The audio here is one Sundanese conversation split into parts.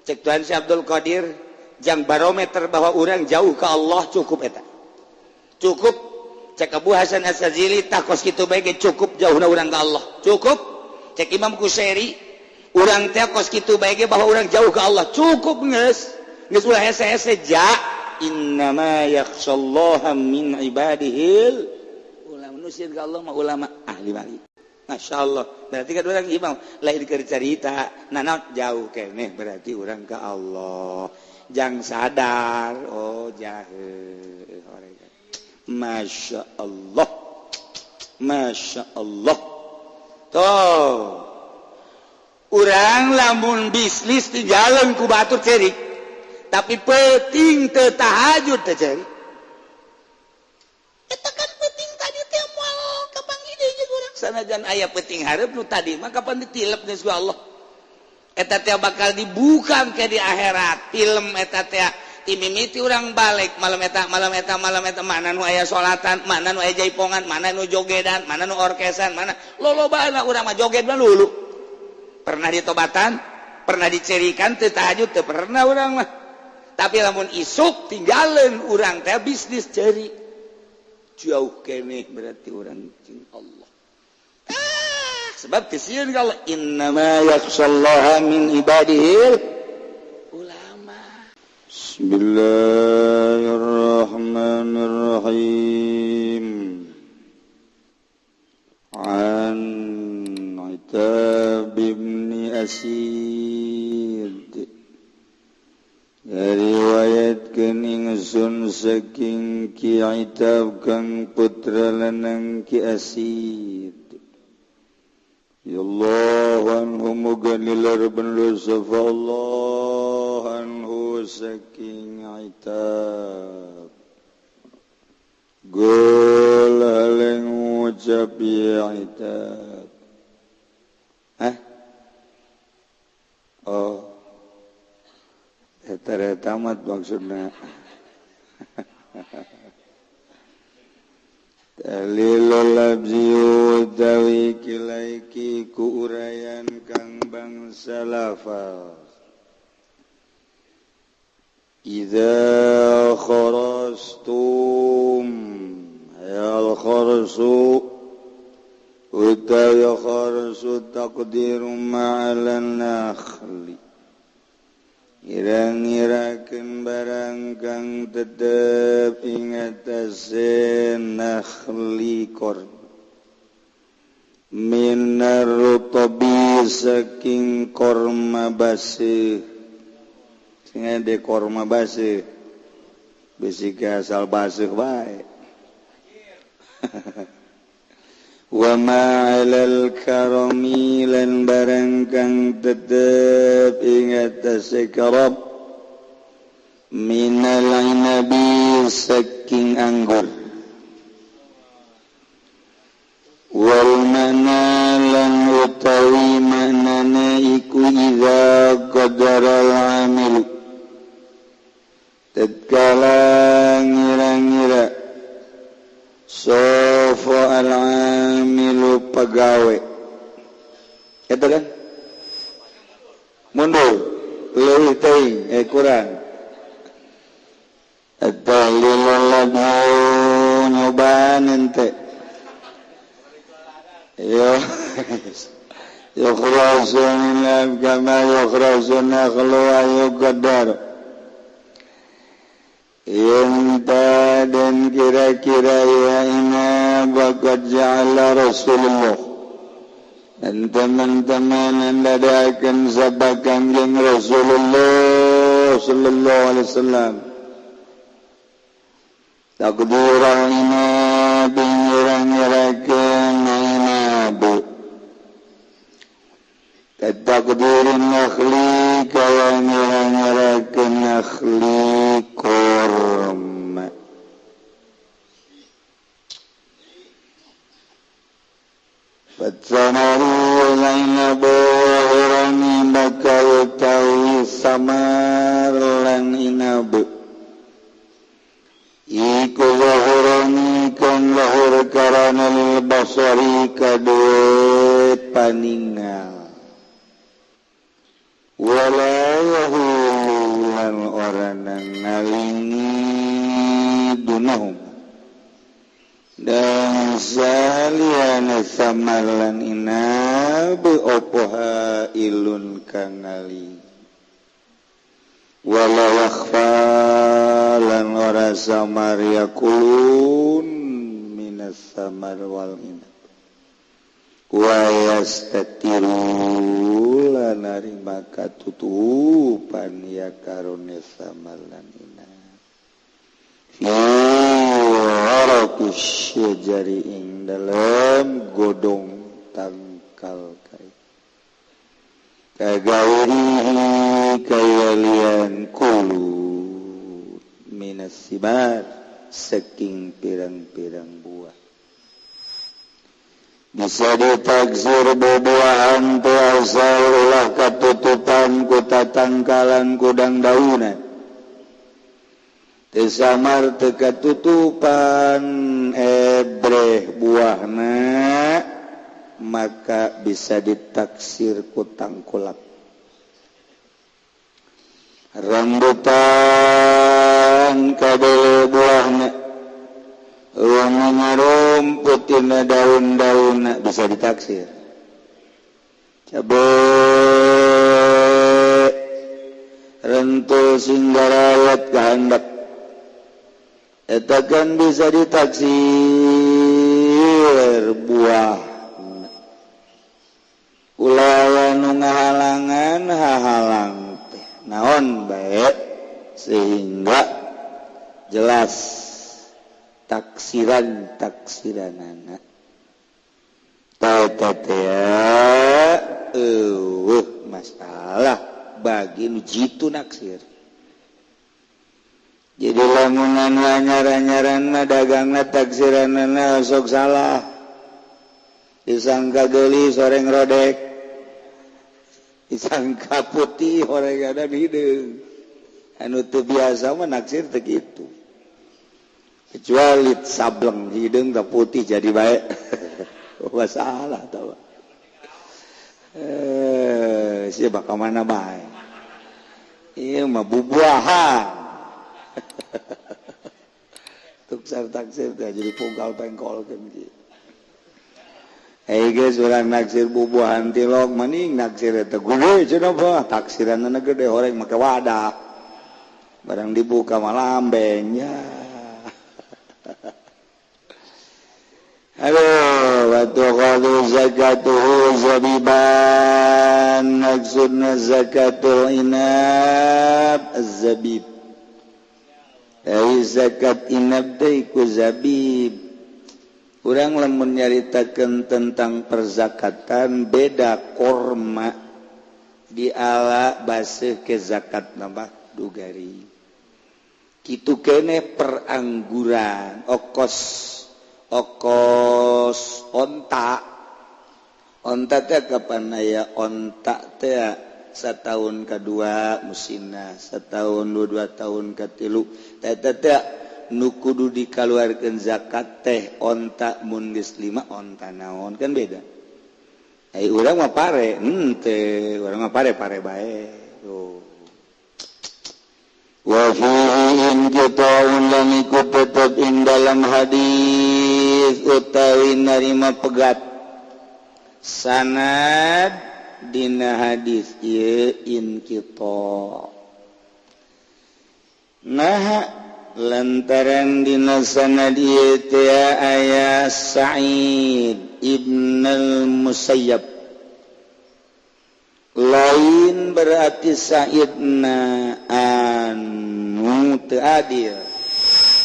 cek Tuhan si Abdul Qadir jang barometer bahwa orang jauh ke Allah cukup eta cukup cek Abu Hasan As-Sazili takos kitu bae cukup jauhna urang ke Allah cukup cek Imam Kushairi urang teh kos kitu bae bahwa urang jauh ke Allah cukup geus ulah hese-hese ja innama yakhshallaha min ibadihil ulama nusieun ka Allah mah ulama ahli wali. Masya Allah berarti kan orang imam lahir ke cerita nana jauh keneh berarti orang ke Allah jang sadar oh jahil Masya Allah Masya Allah tuh orang lamun bisnis di jalan ku batur cerik tapi penting tahajud terjadi itu kan penting tadi temual kapan ide juga sanajan ayah penting harap nu tadi maka kapan ditilep geus ku Allah eta teh bakal dibuka ke di akhirat film eta teh timimiti urang balik malam eta mana nu aya salatan mana nu aya jaipongan mana nu jogedan mana nu orkesan mana lolobana urang mah joget mah lulu pernah ditobatan pernah dicerikan teu tahajud teu pernah urang mah tapi lamun isuk tinggalin urang teh bisnis ceri jauh keneh berarti urang jeung Allah sebab kesieun kalau innama yakhshallaha min ibadihil ulama. Bismillahirrahmanirrahim. An Itab bin Asid riwayatkeun ingsun saking Ki Itab kang putra lanang Ki Asid ya Allah anhu muga nilar ben lusafa Allah anhu saking Itab gol haleng ucap ya Itab oh eta tamat maksudna dalilul labzi utawi kilaiki ku urayan kang bangsa lafaz idza kharastum al kharsu utawi kharsu taqdiru ma'alan nakhli irang-irakeun barang kang tetep ing atase nakhli korma minar rutabi saking korma baseuh sing ade korma baseuh bisi asal baseuh bae wa ma'alal karami lan barang kang tetep ing atase karam minal inabi saking anggur wal manalan utawi manana iku idza qadaral amil tatkala ngira-ngira sofa al-amilu pagawe itu kan mundur leuwih teuing kurang at-tahlilul ladhu nyobaan ente yo yukhrasun lam kama yukhrasun nakhlu wa yuqaddar Yunta dan kira-kira ya ina bakat ja'ala Rasulullah dan teman-teman anda akan sabakan yang Rasulullah sallallahu alaihi wasallam takdirah ina bingirang-irakan ina bu takdirin nakhli kaya ngirang-irakan nakhli korma Fatsanaru laina bawahirani baka utawi samar lan inabu iku zahurani kan lahur karana lil basari kadue paningal wala yahu samalan inab opoha ilun kangali wala wakhfa lan ora samar yakulun minas samar wal inab wa yastatiru lan narima katutupan ya karone samar lan inab jari ing dalam godong tangkal kai kagaurihi kayalian kulu minas sibar saking pirang-pirang buah bisa ditaksir buah-buahan tu asal ulah katutupan ku tatangkalan kudang daunan samar teka tutupan ebreh buahna maka bisa ditaksir ku tangkulak rambutan kabeh buahna wangun rumputina daun-daunna bisa ditaksir cabe rentul singgarayat kehendak etakan bisa ditaksir buah ulah nu ngahalangan hahalang teh naon bae sehingga jelas taksiranana tata masalah bagi nu jitu naksir. Jadi lamunan nyaran-nyaran dagangna taksiranana sok salah disangka geuli soreng rodek disangka putih horegadan hideung anu teu biasa mah naksir teu kitu kecuali sableng hideung teh putih jadi bae masalah tah sia bakal mana bae ieu mah bubuahan tuksar taksir teh jadi pungkal pengkol kan gitu. Guys, orang naksir bubuahan tilok maning naksir eta gede cenah bah taksiranna gede horeng make wadah. Barang dibuka mah lambengnya. Halo, wa tuqadu zakatuhu zabiban maksudna zakatul inab az-zabib. Zakat inab teh ku zabib. Urang lamun nyaritakeun tentang perzakatan beda korma diala baseuh ke zakat nambah dugari. Kitu kene perangguran okos onta teh kapan aya onta teh setahun kedua musimna setahun 2 tahun katilu teh nu kudu dikaluarkeun zakat teh onta mun geus 5 onta naon kan beda ai urang mah pare teh urang mah pare bae tuh wa fi'in qita'un lam ikut tetap ing dalam hadis utawi narima pegat sanad dina hadis ieu inqita nah lantaran dina sanad ieu teh aya Sa'id ibn al-Musayyab lain berarti Sa'idna anu teu adil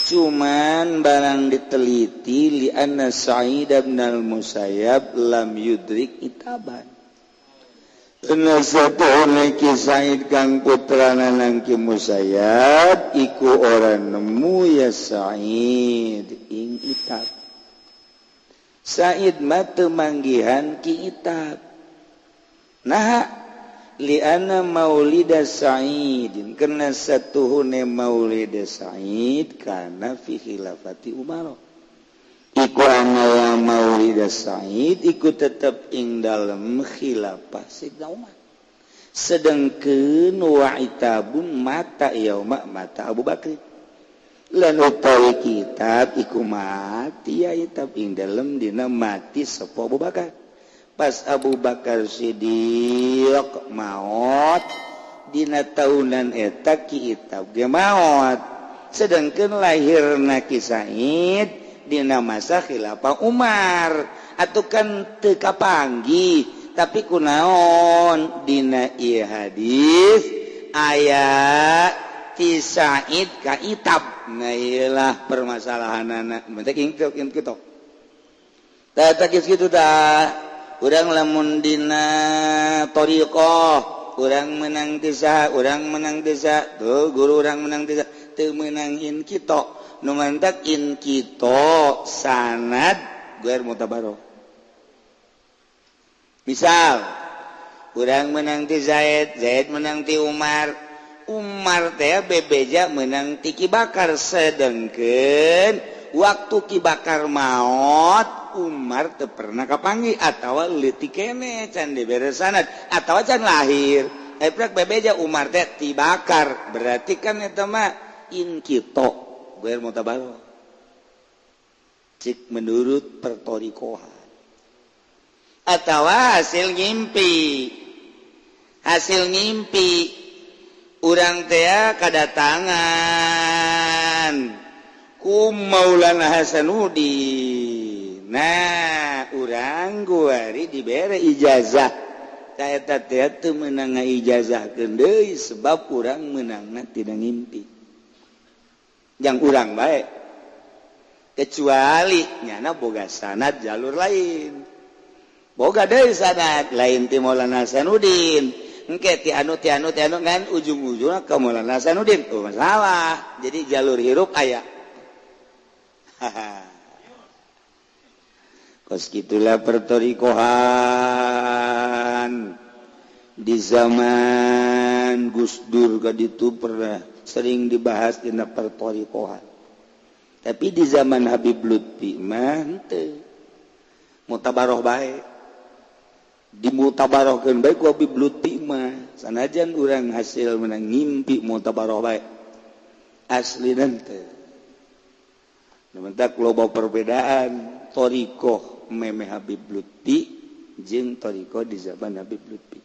cuman barang diteliti li anna Sa'id ibn al-Musayyab lam yudrik itaban Nasatuhuna ki Sa'id kang putrana nangki Musayyab iku orang nemu ya Sa'id ing itab Sa'id mah teu manggihan ki itab nah li'anna maulida Sa'idin karena satuhune maulida Sa'id kana fi khilafati Umar iku ana maulida Sa'id iku tetep ing dalem khilafah Sayyidina Umar sedengkeun wa itabun mata yauma mata Abu Bakar lan utawi kitab iku mati ya tapi dalam dina mati sapa Abu Bakar pas Abu Bakar Siddiq maot dina taunan eta kitab ge maot sedangkeun lahirna Ki Said dina masa khilafah Umar atuh kan teu kapanggih tapi kunaon dina ieu hadis aya ti Said ka itab nah iyalah permasalahan anak penting kitu tah kitu dah urang lamun dina thariqah urang menang desa urang menang desa tuh guru urang menang desa teu menangin kita nu mantak in kita sanad guer mutabaroh misal urang menang ti Zaid Zaid menang ti Umar teh bebeja menang ti Ki Bakar sedengkeun waktu Ki Bakar maot Umar teu pernah kapanggih atawa leutik keneh can dibere sanad atawa can lahir eprak bebeja Umar teh ti Bakar berarti kan eta mah in kita guer mutabaroh cik menurut pertorikohan atawa hasil ngimpi urang teh kadatangan ku Maulana Hasanuddin nah urang guari dibere ijazah ka eta teh teu meunang ngaijazahkeun deui sebab urang meunangna tina ngimpi yang urang bae kecuali nyana boga sanad jalur lain boga deui sanad lain ti Maulana Hasanuddin engke ti anu kan ujung-ujungna ka Maulana Hasanuddin oh masalah jadi jalur hirup aya kos gitulah pertorikohan di zaman Gus Dur kaditu pernah sering dibahas dina pertorikohan tapi di zaman Habib Lutfi mah teu mutabaroh bae dimutabarohkeun bae ku Habib Lutfi mah sanajan urang hasil menang ngimpi mutabaroh bae aslina teu mentak loba perbedaan thariqah meme Habib Lutfi jeung thariqah di zaman Habib Lutfi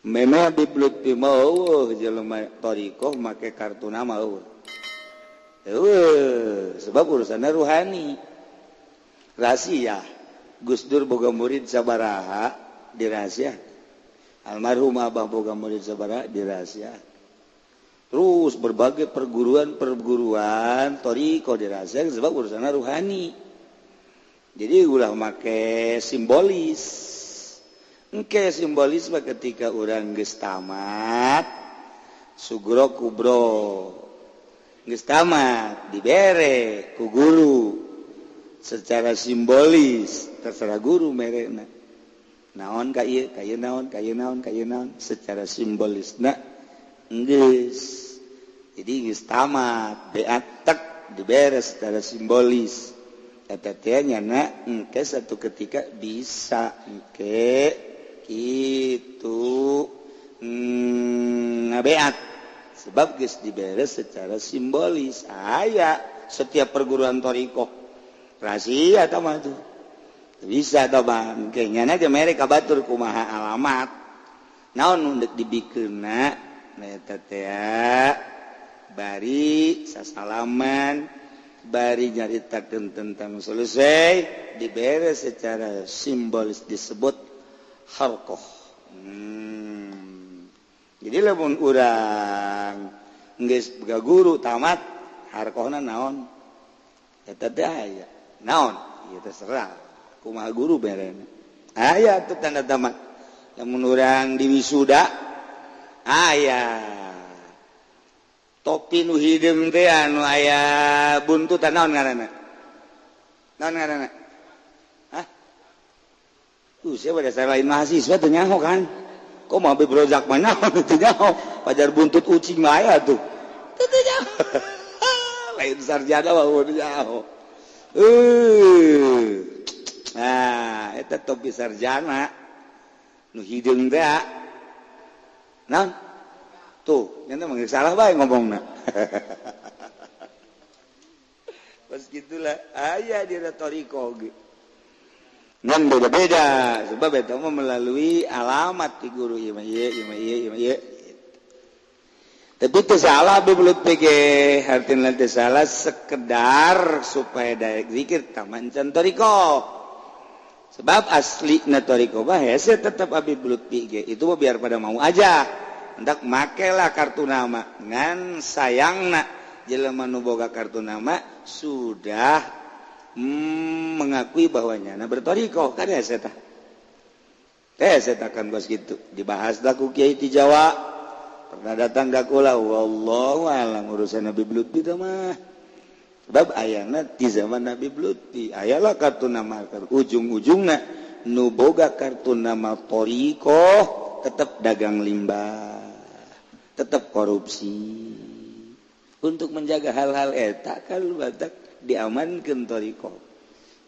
meme Habib Lutfi mah eueuh jelema thariqah make kartu nama eueuh sebab urusanna ruhani rahasia Gus Dur boga murid sabaraha dirahasia almarhum Abah boga murid sabaraha dirahasia terus berbagai perguruan thariqah dirahasia sebab urusanna ruhani jadi ulah make simbolis engke simbolis mah ketika urang geus tamat sugro kubro geus tamat dibere ku guru secara simbolis terserah guru merena naon ka ieu naon secara simbolisna geus jadi geus tamat beat tek dibere secara simbolis eta teh nyana engke satu ketika bisa engke kitu ngabeat sebab geus dibere secara simbolis aya setiap perguruan thariqah rahasia atau mah tuh bisa atau bang kayaknya aja mereka batur kumaha alamat naon undek dibikeunna eta teh bari sasalaman bari nyaritakeun tentang selesai dibere secara simbolis disebut harqah jadi lamun urang geus boga guru tamat harqahna naon eta teh aya naon ieu terserah kumaha guru berena aya tuh tanda tamat lamun urang di wisuda aya topi nu hideung teh anu aya buntutan naon ngaranna hah sia pada dasar lain mahasiswa teu nyaho kan kok mah bebrojak mah naon teu nyaho pajar buntut ucing mah aya tuh teu nyaho lain sarjana mah teu nyaho nah eta topi sarjana nu hideung teh naon tuh nyata mah salah bae ngomongna pas gitulah aya di retoriko ngan beda-beda sebab eta mah melalui alamat ti guru ieu mah ieu tapi teu salah Habib Lutfi ge hartina teu salah sekedar supaya daek zikir tamancan toriko sebab asli na toriko mah hese tetep Habib Lutfi ge itu mah biar pada mau aja hendak makelah kartu nama ngan sayangna jelema nu boga kartu nama sudah mengakui bahwanya nah bertoriko kan hese tah kan bos gitu dibahas dah ku kiai ti Jawa pernah datang ka kula wallahu alam urusan Habib Lutfi teh mah sebab ayana di zaman Habib Lutfi ayalah kartu nama ujung-ujungna nu boga kartu nama toriko tetap dagang limbah tetap korupsi untuk menjaga hal-hal eta kan badak diamankeun toriko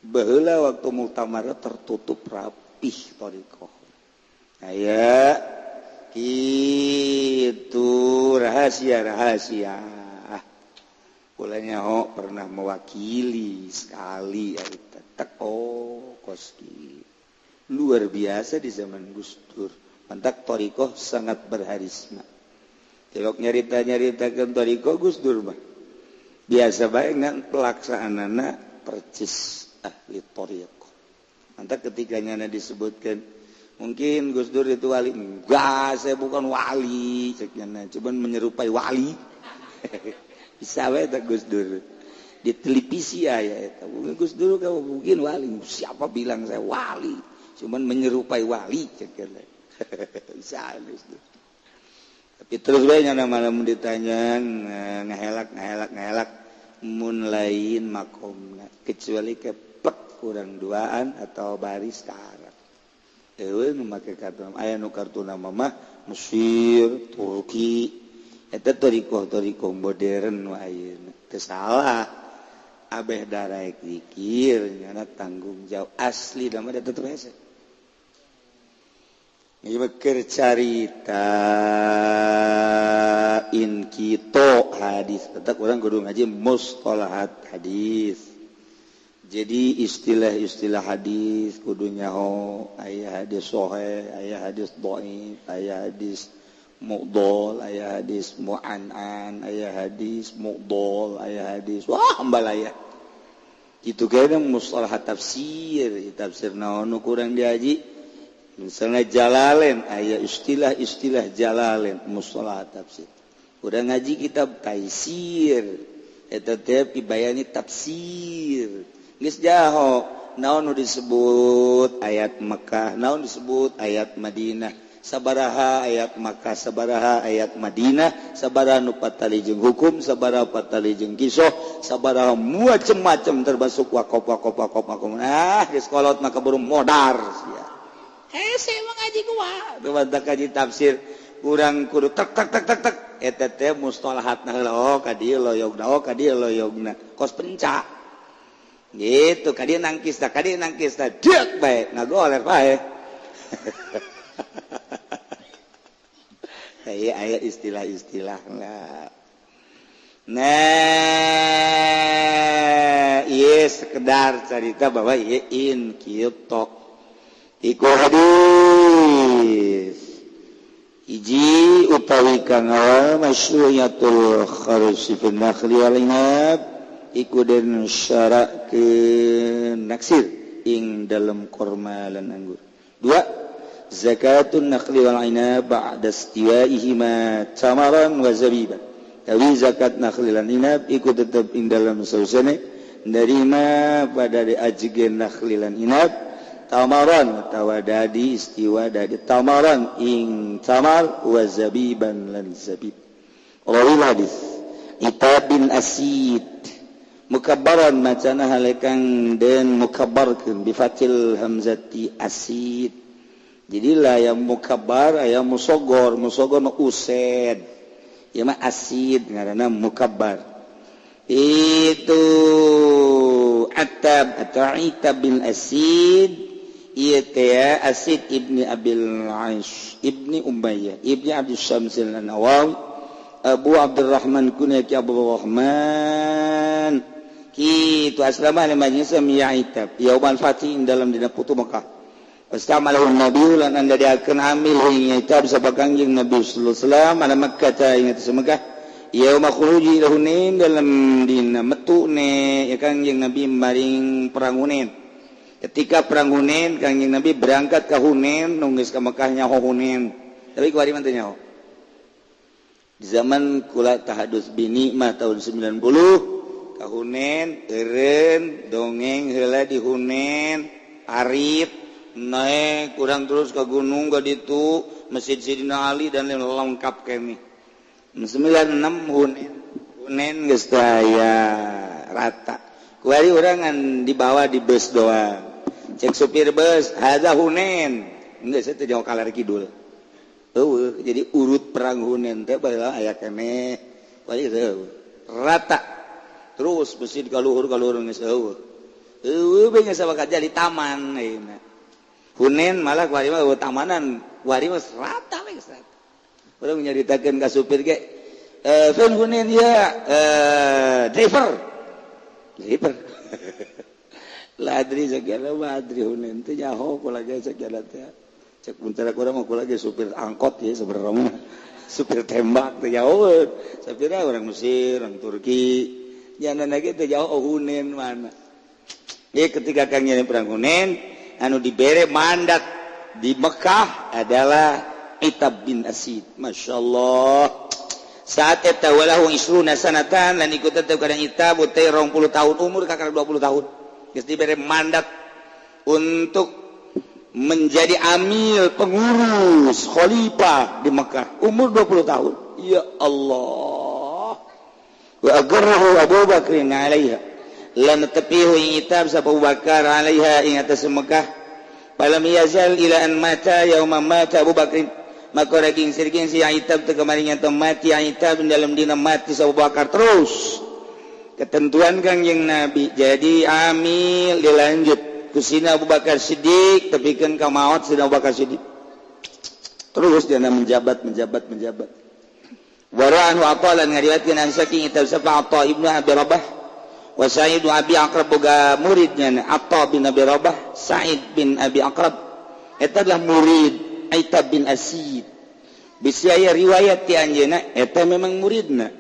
baheula waktu muktamar tertutup rapih toriko aya kitu rahasia kula nyaho pernah mewakili sekali eta teko koski luar biasa di zaman Gus Dur mantak toriko sangat berharisma celok nyarita-nyaritakeun toriko Gus Dur mah biasa bae ngan pelaksanaanana percis ahli toriko mantak ketika nyana disebutkan mungkin Gus Dur itu wali enggak saya bukan wali cek nyana cuman menyerupai wali bisa wae tak Gus Dur di televisi aya eta Gus Dur kamu mungkin wali siapa bilang saya wali cuman menyerupai wali cek bisa Gus Dur tapi terus bae nyana malam ditanya ngahelak mun lain makomna kecuali keplek kurang duaan atau baris tara eueuh nu make kartu aya nu kartu nama mah Mesir Turki eta toriko modern nu ayeuna teu salah abeh daraek zikir nyana tanggung jawab asli da mah tetep hese ieu keur carita in kito hadis tetap orang kudu ngaji mustalahat hadis jadi istilah-istilah hadis kudu nyaho aya hadis sahih aya hadis dhaif aya hadis mu'dhal aya hadis mu'an'an aya hadis mu'dhal aya hadis wah ambalaya kitu kene mustalahat tafsir naon nu kurang diaji misalnya Jalalain aya istilah-istilah Jalalain mustalahat tafsir udah ngaji kitab taisir eta teh pibayani tafsir geus jaho naon nu disebut ayat Makkah naon disebut ayat Madinah sabaraha ayat Makkah sabaraha ayat Madinah sabaraha nu patali jeung hukum sabaraha patali jeung kisah sabaraha macem-macem termasuk waqaf geus kolot mah keburu modar sia hese mah ngaji gua teu badak ngaji tafsir urang kudu tak eta teh mustalahatna heula ka dieu loyogna kos penca gitu ka dieu nangkis deuk bae ngagoler bae aya istilah-istilah nah ieu sekedar carita bahwa ieu in kieu iku hadis iji utawi kang awal masyru'iyatul kharsi fi nakhli wal inab iku den syarakeun naksir ing dalam kurma lan anggur. 2 zakatun nakhli wal inab ba'da istiwaihima tamaran wa zabiban tawi zakat nakhli lan inab iku tetep ing dalam sausana nerima pada diajigen nakhli lan inab tamaran tawadadi istiwa dari tamaran ing tamar wa zabiban lan zabib rawil hadis Itab bin Asid mukabbaran macana halekang den mukabbarkeun bi fathil hamzati asid jadi lah yang mukabbar aya musogor nu used ieu mah asid ngaranna mukabbar itu Atab atau Itab bin Asid ieu teh Asid ibni Abil Aish ibni Umayyah ibni Abdul Syamsil an-Nawawi Abu Abdurrahman kunyaki Abu Rahman kitu aslamah namanya samia itab yaumal fatih dalam dina putu Mekah pastamalahun nabi lan anda diakeun amil ing itab sabab kangjeng Nabi sallallahu alaihi wasallam ana Makkah ta ing atas Mekah yauma khuruji lahunin dalam dina metune ya kangjeng Nabi maring perang Hunain ketika perang Hunain kangjeng Nabi berangkat ke Hunain nunggus ka Mekah nyaho Hunain tapi kuari mah teh nyaho di zaman kula tahadus binikmah tahun 90 ka Hunain eureun dongeng heula di Hunain arif naik kurang terus ke gunung ka ditu Masjid Sidina Ali dan lengkap kami 96 Hunain geus aya rata kuari urang ngan dibawa di bus doang cek supir bus hadza Hunain geus teh jauh kaler kidul jadi urut perang Hunain teh baheula aya keneh kuari rata terus mesin kaluhur geus eueuh geus sabakat jadi taman ayeuna Hunain malah kuari mah tamanan kuari mah rata we geus rata urang nyaritakeun ka supir ge fan Hunain ya driver ladri sagala madri Hunain teh nyaho kula ge sagala teh cek muntara urang mah kula ge supir angkot ya sebenarnya mah supir tembak teh nyaho sapira urang Mesir urang Turki jangan lagi teh jauh Hunain mana ya ketika kangnya perang Hunain anu dibere mandat di Mekah adalah Itab bin Asid masyaallah saat eta walahu isruna sanatan lan ikut teh kadang Itab teh 20 tahun umur kakak 20 tahun geus dibere mandat untuk menjadi amil pengurus khalifah di Mekah umur 20 tahun ya Allah wa agarrahu Abu Bakr alaiha lan tapihu Itab sa Abu Bakar alaiha ing atas Mekah falam yazal ila an mata yauma mata Abu Bakr maka raging sirgin si Itab teh kemaringan teh mati Itab dalam dina mati sa Abu Bakar terus ketentuan kangjeng Nabi jadi amil dilanjut ku sina Abu Bakar Siddiq tepikeun ka maot sina Abu Bakar Siddiq terus dia menjabat wara'anhu aqalan ngariwayatkeun an saking Itab safa Atha ibnu Abi Rabah wa Sa'id Abi Aqrab boga muridnya Atha bin Abi Rabah Sa'id bin Abi Aqrab eta adalah murid Itab bin Asid bisaya riwayat ti anjeunna eta memang muridna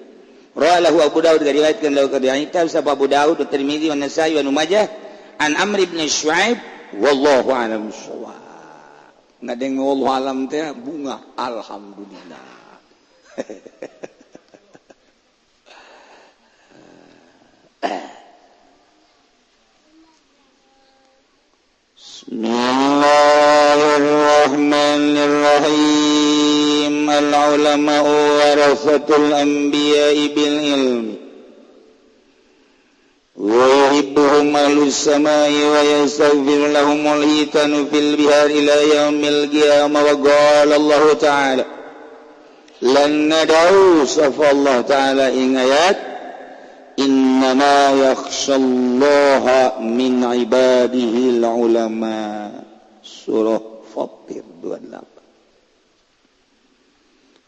rawahu Abu Daud ngariwayatkeun lahu ka Itab safa Abu Daud wa Tirmidzi wa Nasa'i wa Ibnu Majah an Amr bin Syuaib wallahu a'lam bissawab ngadeng wallahu alam teh bunga alhamdulillah Bismillahirrahmanirrahim al-ulama warasatul anbiya'i bil ilmi wa yuhibbuhum ahlus samai wa yastaghfir lahumul hitanu fil bihar ila yaumil qiyamah wa qala Allah ta'ala lan nadau safa Allah ta'ala ing ayat innama yakhshallaha min ibadihi ulama surah Fatir 28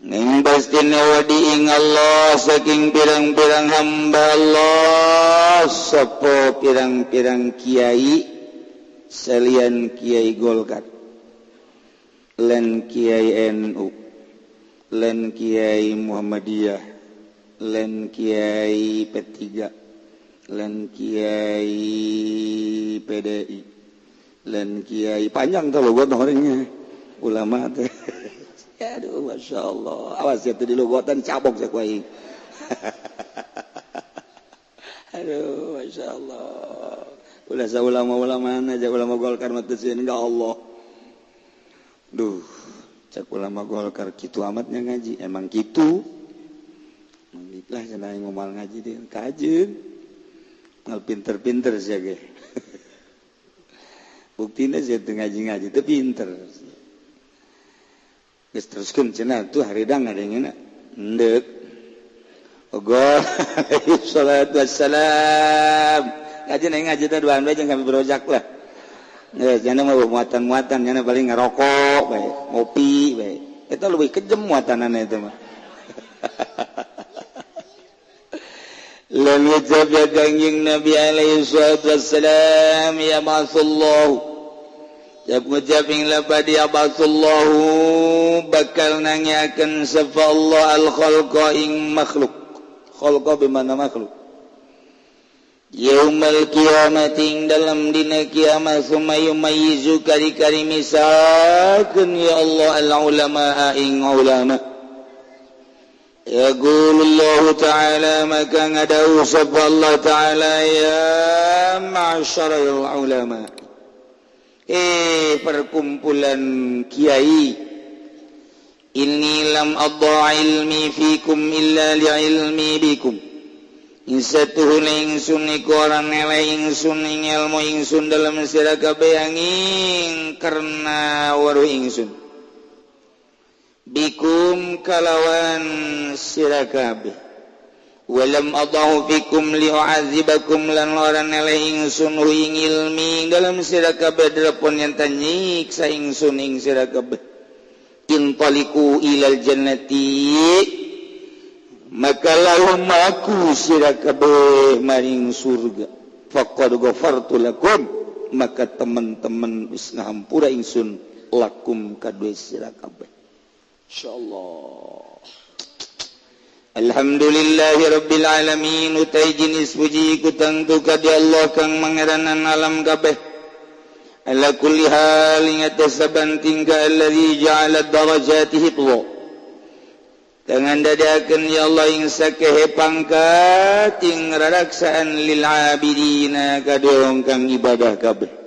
ning pastine wadi ing Allah saking pirang-pirang hamba Allah sapa pirang-pirang kiai salian kiai Golkar lan kiai NU len kiai Muhammadiyah len kiai P3 len kiai PDI len kiai panjang tuh logot orangnya ulama teh aduh masya Allah awas ya tuh di logotan cabok saya kuai aduh masya Allah ulah sa ulama-ulama aja ulama Golkar mah teh enggak Allah duh cak ulama Golkar kitu amatnya ngaji emang kitu lah cenah ngomal ngaji deh kajeun ngal pinter-pinter sia ge buktina sia teu ngaji-ngaji teu pinter geus teruskeun cenah tuh haridang ngadengeuna endeup ogo salatu wassalam ngaji teh duaan bae jeung kami berojak lah jangan mau muatan-muatan, jangan paling ngerokok, baik, ngopi, baik. Itu lebih kejem muatanannya itu mah. Kanjing Nabi alaihi wassalam ya masallahu ngucapin lapad dia basallahu bakal nanyakeun safa Allah al khalqa ing makhluk khalqa bimana makhluk yaumal qiyamati dalam dina kiamat summa yumayyizu kari-kari misalkeun ya Allah al ulama ing ulama yaqulullahu ta'ala maka ngadau safa Allah ta'ala ya ma'syaral ulama perkumpulan kiai inni lam adha ilmi fikum illa li'ilmi bikum insatuhu ingsun iku orang nela ingsun ing ilmu ingsun dalam sira kabeh angin karena waruh ingsun bikum kalawan sira kabeh walam adahu fikum li'azibakum lan orang nele ingsun ing ilmi dalam sira kabeh drapun yen tanyiksa ingsun ing sira kabeh intaliku ilal jannati maka lahum aku sira kabeh maring surga faqad ghafartu lakum maka teman-teman wis ngahampura ingsun lakum kadue sira kabeh insyaallah. Alhamdulillahi rabbil alamin utai jenis puji ku tentu kadi Allah kang mangeranan alam kabeh ala kulli hal ingat saban tinggal alladzi ja'ala darajati hifdha dengan dadakeun ya Allah ing sakehe pangkat ing raraksaan lil abidina kadung kang ibadah kabeh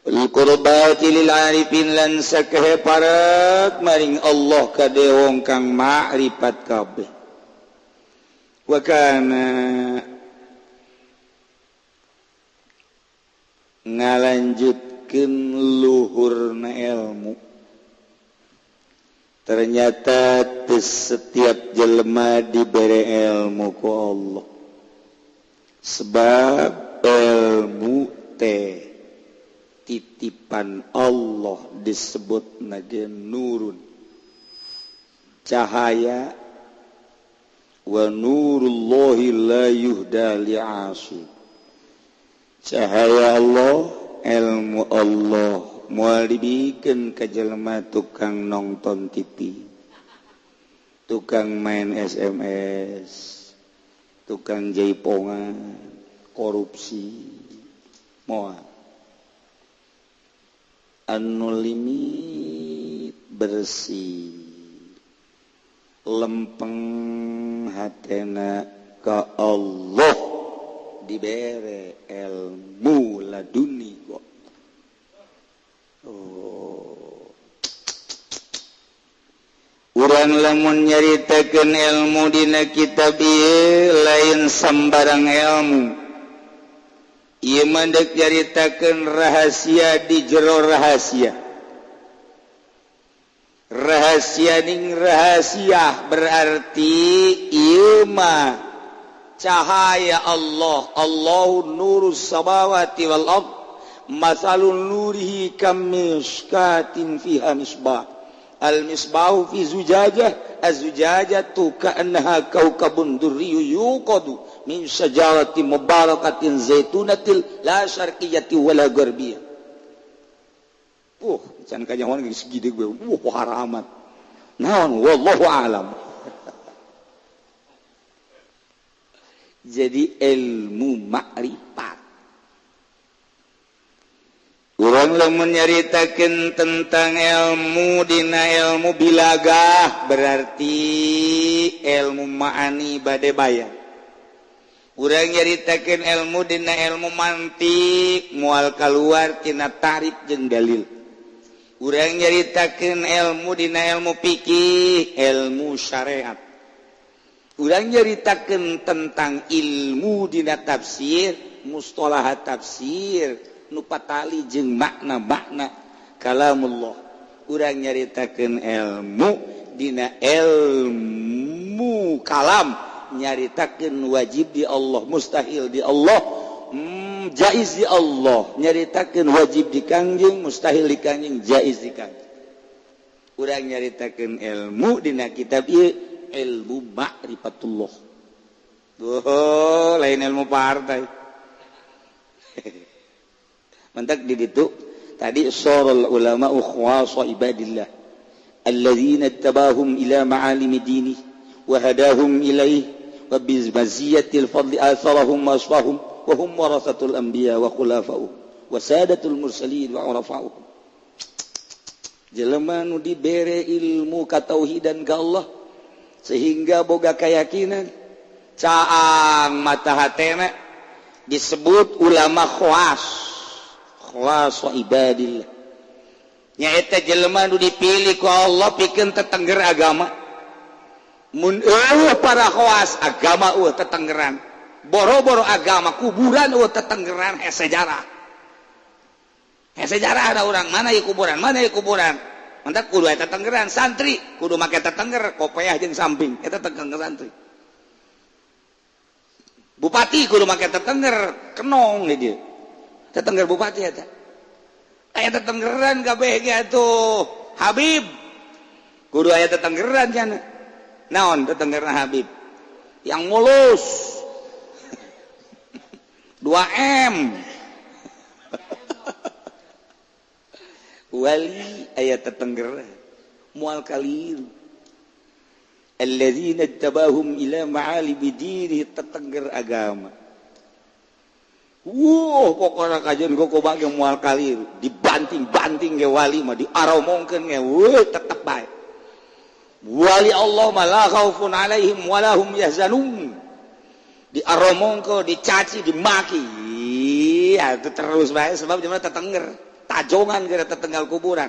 al-qurbati lil arifin lan sakehe parak maring Allah kade wong kang ma'rifat kabeh wa kana ngalanjutkeun luhurna ilmu ternyata setiap jelema diberi ilmu ku Allah sebab ilmu teh titipan Allah disebut nage nurun cahaya wa nurullahi la yuhda li'asi cahaya Allah ilmu Allah moal dibikeun ka jelema tukang nonton TV tukang main SMS tukang jaipongan korupsi moal anu limit bersih lempeng hatena ka Allah dibere ilmu laduni kok urang lamun nyaritakeun ilmu dina kitab ieu lain sambarang ilmu ieu mandek nyaritakeun rahasia di jero rahasia rahasia ning rahasia berarti ieu mah cahaya Allah Allahu nurus samawati wal ard masalun nurihi kamishkatin fiha misbah al misbahu fi zujajah az-zujajatu ka'annaha kawkabun durriyyu yuqadu min syajaratin mubarakatin zaitunatil la syarqiyyati wala gharbiyah can kanyawan geus gede gue haramat naon wallahu alam. Jadi ilmu makrifat urang lamun nyaritakeun tentang ilmu dina ilmu bilagah berarti ilmu ma'ani bade bayar urang nyaritakeun ilmu dina ilmu mantik moal kaluar tina tarif jeung dalil urang nyaritakeun ilmu dina ilmu fikih ilmu syariat urang nyaritakeun tentang ilmu dina tafsir mustalahat tafsir nu patali jeung makna-makna kalamullah urang nyaritakeun ilmu dina ilmu kalam nyaritakeun wajib di Allah mustahil di Allah jaiz di Allah nyaritakeun wajib di Kangjeng mustahil di Kangjeng jaiz di Kangjeng urang nyaritakeun ilmu dina kitab ieu ilmu ma'rifatullah lain ilmu partai. Mantak di ditu tadi sorol ulama khawasa ibadillah alladzina tabahum ila ma'alimi dini wa hadahum ilaih wa bizmaziyatil fadli atharahum wa asfahum wa hum warasatul anbiya wa khulafa'uhum wa sadatul mursalin wa urafa'uhum. Jelema nu dibere ilmu katauhidan ka Allah sehingga boga keyakinan caang mata hatena disebut ulama khawas ibadillah nyaeta jelema nu dipilih ku Allah pikeun tetengger agama mun para khawas agama tetenggeran boro-boro agama kuburan tetenggeran sejarah ada orang mana ya kuburan mantak kudu eta tetenggeran santri kudu make tetengger kopiah jeung samping eta tetengger santri bupati kudu make tetengger kenong nih dia tetengger bupati eta aya tetenggeran kabeh ge atuh Habib kudu aya tetenggeran cenah naon tetenggerna Habib yang mulus 2M wali aya tetengger mual kalir alladzina tabahum ila ma'alimi dini tetengger agama pokokna kajian koko bage mual kalir dibanting-banting ge wali mah diaromongkeun ge tetep bae wali Allah mah la khaufun alaihim wa lahum yahzanun diaromongkeun dicaci dimaki atuh terus bae sebab jema tetengger tajongan gara tetenggal kuburan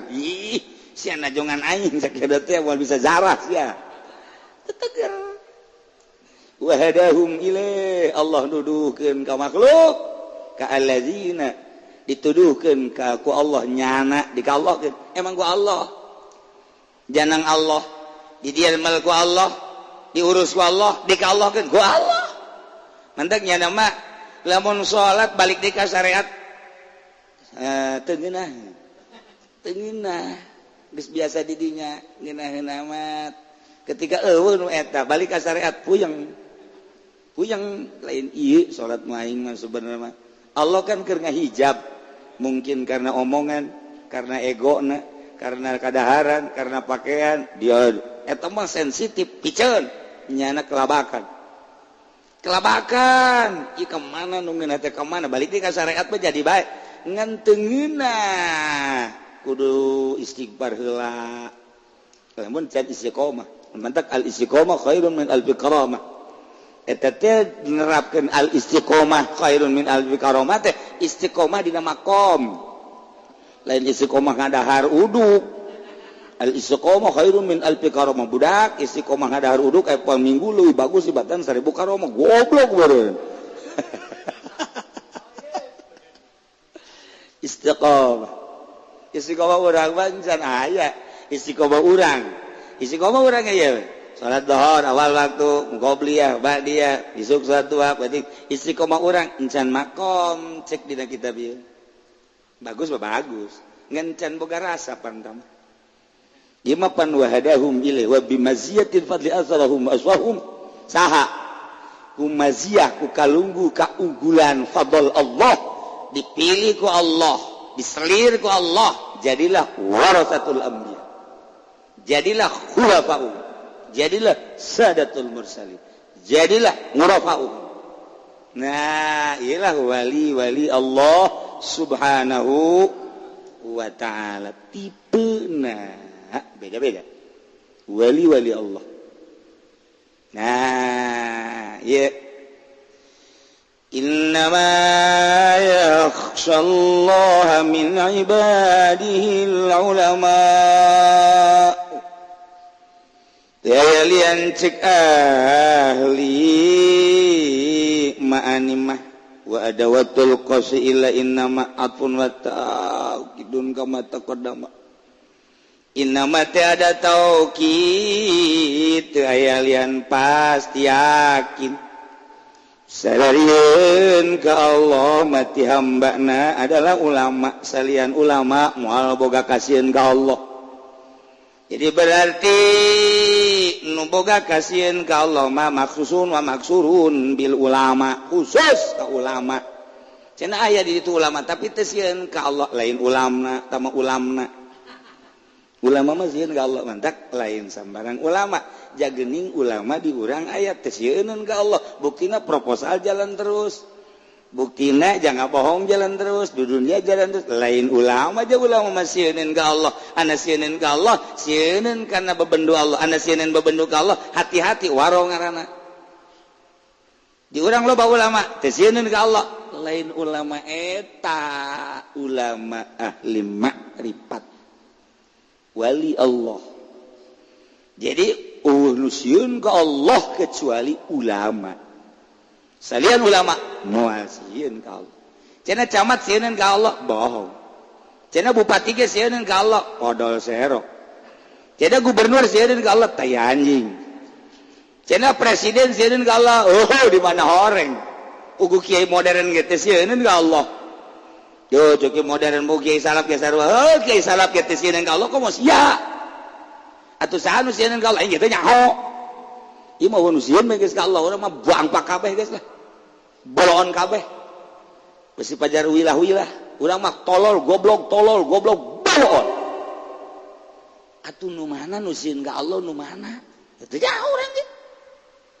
sia najongan aing sakira teh moal bisa zarah sia tetengger wa hadahum ilaih Allah nuduhkeun ka makhluk ka alladzina dituduhkeun ka ku Allah nyana dikallahkeun emang ku Allah janang Allah didielmel ku Allah diurus ku Allah dikallahkeun ku Allah mantak nyana mah lamun salat balik deui ka syariat tengenah geus biasa didinya ngeunaheun amat ketika eueuh nu eta balik ka syariat puyeng lain ieu salat mah aing mah sebenarnya mah Allah kan keur ngahijab mungkin karena omongan karena egona karena kadaharan karena pakaian dia eta mah sensitif piceun nyana kelabakan ieu ka mana nu ngeunah teh ka mana balik deui ka syariat mah jadi bae ngantengeuna kudu istighfar heula lamun can istiqomah mantak al istiqomah khairun min alfi karamah eta teh nerapkeun al istiqomah khairun min alfi karamah teh istiqomah dina maqam lain istiqomah ngadahar uduk al istiqomah khairun min alfi karamah budak istiqomah ngadahar uduk aya poe minggu leuwih bagus ibatan 1000 karamah goblok beureun istiqomah urang bancan aya istiqomah urang aya salat duhur awal waktu qobliyah ba'diyah isuk salat duha berarti istiqomah urang encan makom cek dina kitab ieu bagus ngan can boga rasa pantam ieu mah pan wahadahum ilaih wa bimaziyatil fadli azrahum aswahum saha kumaziyah ku kalunggu kaunggulan fadl Allah dipilih ku Allah, diselir ku Allah, jadilah warasatul anbiya. Jadilah khulafa'u. Jadilah sadatul mursalin. Jadilah ngurafa'u. Nah, ialah wali-wali Allah Subhanahu wa ta'ala. Tipena beda-beda. Wali-wali Allah. Nah, ya innama yakhshallaha min ibadihil ulama lian cek ahli ma'animah wa adawatul qasi illa innama atfun wa ta'kidun kama taqaddama innama tiada taukid aya lian pasti yakin salarian ke Allah mati hambana adalah ulama salian ulama moal boga kasihan ke Allah jadi berarti nu nuboga kasihin ka Allah maksusun wa maksurun bil ulama khusus ka ulama cenah aya di ditu ulama tapi teu sieun ka Allah lain ulama tama ulamna ulama mah sieun ka Allah mantak lain sambarang ulama jagening ulama di urang aya teu sieun ka Allah buktina proposal jalan terus buktina jangan bohong jalan terus di dunia jalan terus lain ulama aja ulama masih sieun ka Allah ana sieun ka Allah sieun karena bebendu Allah ana sieun bebendu ka Allah hati-hati waro ngaranna di urang loba ulama teu sieun ka Allah lain ulama eta ulama ahli makrifat wali Allah jadi nu sieun ka Allah kecuali ulama salian ulama moal sieun ka Allah cenah camat sieun ka Allah bohong cenah bupati ge sieun ka Allah odol serok cenah gubernur sieun ka Allah tai anjing cenah presiden sieun ka Allah oh di mana horeng ugu kiai modern ge teh sieun ka Allah yo kiai modern mu kiai salaf ge sarua oh kiai salaf ge teh sieun ka Allah komo sia atuh saha nu sieun ka Allah ieu teh nyaho ieu mah nu sieun mah geus ka Allah urang mah bangpak kabeh geus lah bolon kabeh besi pajar wilah-wilah urang mah tolol goblok bolon atuh nu mana nu sieun ka Allah nu mana teu nyaho urang ge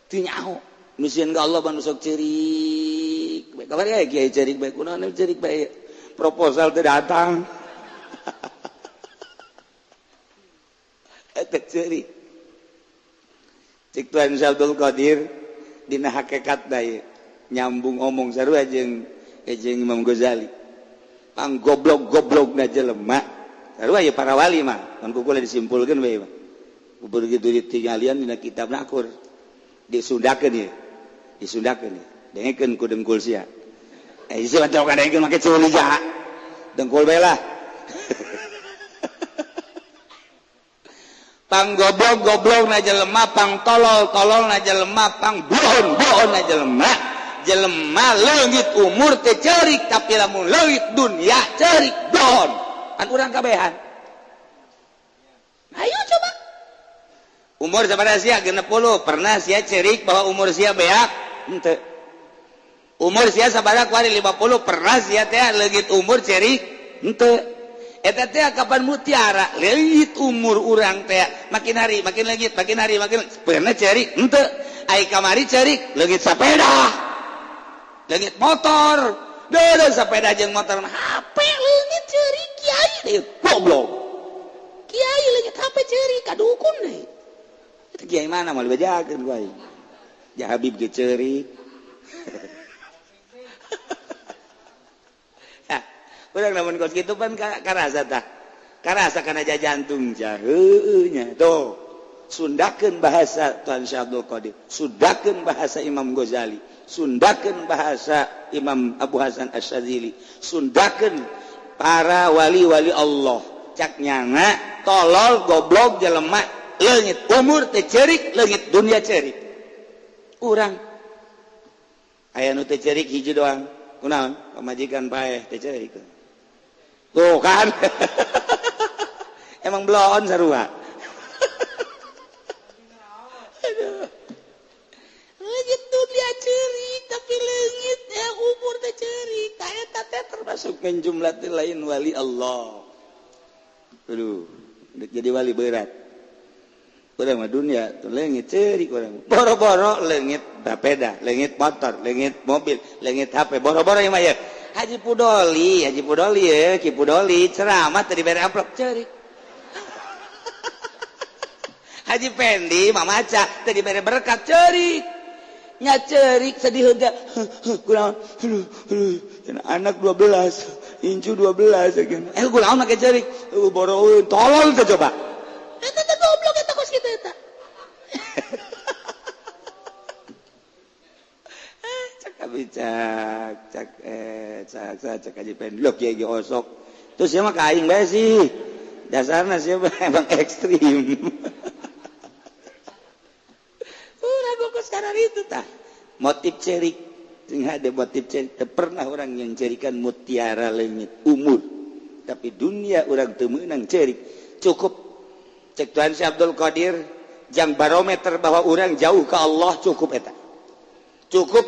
teu nyaho nu sieun ka Allah ban sok ceurik bae kabar ya kiai ceurik bae kunaon ceurik bae proposal teu datang eta ceurik cik Tuan Abdul Qadir dina hakikat daya nyambung omong sarua jeung Imam Ghazali pang goblok na jelema sarua ya para wali mah mun kula disimpulkeun we mah begitu ditingalian dina kitab nakur disundakeun ieu dengekeun ku dengkul sia isi mah teu kadengkeun make curiga dengkul bae lah pang goblok na jelema pang tolol na jelema pang bohon na jelema leungit umur teh ceurik tapi lamun leungit dunia ceurik bohon kan urang kabehan ayo coba umur sabaraha sia 60 pernah sia ceurik bahwa umur sia beak henteu umur sia sabaraha kuari 50 pernah sia teh leungit umur ceurik henteu eta teh kapan mutiara leungit umur urang teh makin hari makin leungit pernah ceurik henteu ai kamari ceurik leungit sapeda leungit motor deureun sapeda jeung motor mah HP leungit ceurik kiai deui goblok kiai leungit HP ceurik ka dukun deui eta kiai mana mah dibajakeun ku aing ja Habib ge ceurik urang lamun kos kitu pan karasa tah karasa kana jantung jah heueuh nya tuh sundakeun bahasa Tuan Syekh Abdul Qadir sundakeun bahasa Imam Ghazali sundakeun bahasa Imam Abu Hasan Asy-Syadzili sundakeun para wali-wali Allah cak nyana tolol goblok jelema leungit umur teh ceurik leungit dunia ceurik urang aya nu teh ceurik hiji doang kunaon pamajikan paeh teh ceurik tuh kan emang belon sarua leungit dunia ceurik tapi leungit umur teh ceurik eta teh termasuk min jumlah lain wali Allah aduh jadi wali berat urang mah dunia tuh leungit ceurik urang boro-boro leungit bapeda leungit motor leungit mobil leungit HP boro-boro ieu mah ya Haji Pudoli ya, Ki Pudoli ceramah tadi beri amplop ceurik. Haji Pendi mamaca tadi beri berkat ceurik. Nya ceurik sedih heuga. Kunaon? Anak 12, incu 12 kunaon make ceurik? Boro tolol teh coba. Eta goblok eta kos kitu eta. cak aja pendok ya osok terus siapa kain bae sih dasarnya siapa emang ekstrim udah gue sekarang itu tah motif cerik ada motif cerik pernah orang yang cerikan mutiara leungit umur tapi dunia orang teu meunang cerik cukup cek Tuan Syekh Abdul Qadir jang barometer bahwa orang jauh ke Allah cukup eta cukup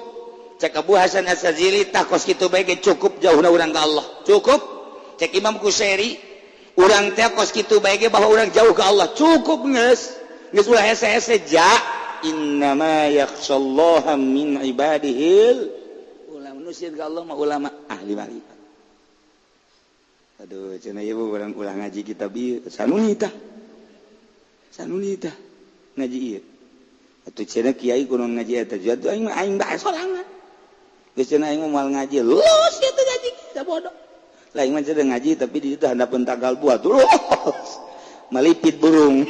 cek Abu Hasan As-Sazili tah kos kitu bae cukup jauhna urang ke Allah cukup cek Imam Kushairi urang teh kos kitu bae bahwa urang jauh ke Allah cukup geus ulah hese-hese ja innama yakhshallaha min ibadihil ulama nusir ke Allah mah ulama ahli marifat. Aduh cenah ieu urang ulah ngaji kitab ieu sanunita ngaji ieu atuh cenah kiai kudu ngaji eta jatuh aing bae sorangan geus cenah aing moal ngaji lulus kitu ngaji da bodoh lain mah cenah ngaji tapi di ditu handapeun tanggal buat lulus malipit burung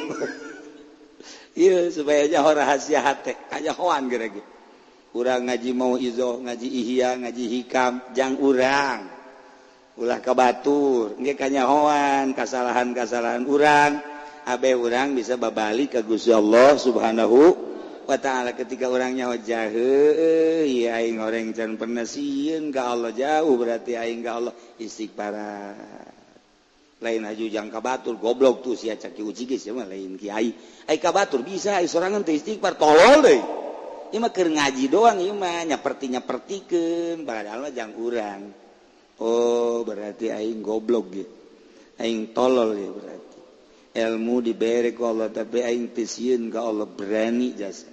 iya supaya jauh rahasia hati aja hoan gara-gara urang ngaji mau izo ngaji ihya ngaji hikam jang urang ulah kabatur nge kanyahoan kasalahan-kasalahan urang abe urang bisa babali ka Gusti Allah Subhanahu wa taala ketika urang nyawa jahe iya aing goreng can pernah sieun ka Allah jauh berarti aing ka Allah istighfar lain aju jang kabatur goblok tuh sia caki uji geus mah lain kiai ai kabatur bisa ai sorangan teh istighfar tolol deui ieu mah keur ngaji doang ieu mah nyaperti-nyapertikeun padahal mah jang urang oh berarti aing goblok ge aing tolol ya berarti ilmu dibere ku Allah tapi aing teu sieun ka Allah berani jasa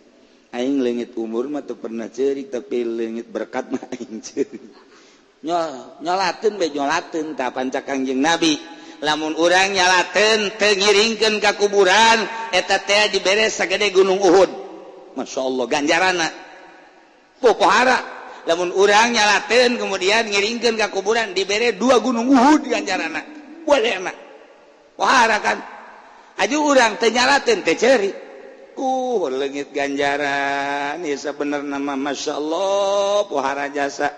aing leungit umur mah teu pernah ceurik tapi leungit berkat mah aing ceurik nyolateun bae nyolateun tah panca Kangjeng Nabi lamun urang nyalateun teu ngiringkeun ka kuburan eta teh dibere sagede gunung Uhud masyaallah ganjaranna pohara lamun urang nyalateun kemudian ngiringkeun ka kuburan dibere 2 gunung Uhud ganjaranna boleh mah pohara kan aju urang teu nyalateun teh ceuri leungit ganjaran ieu sabenerna mah masyaallah pohara jasa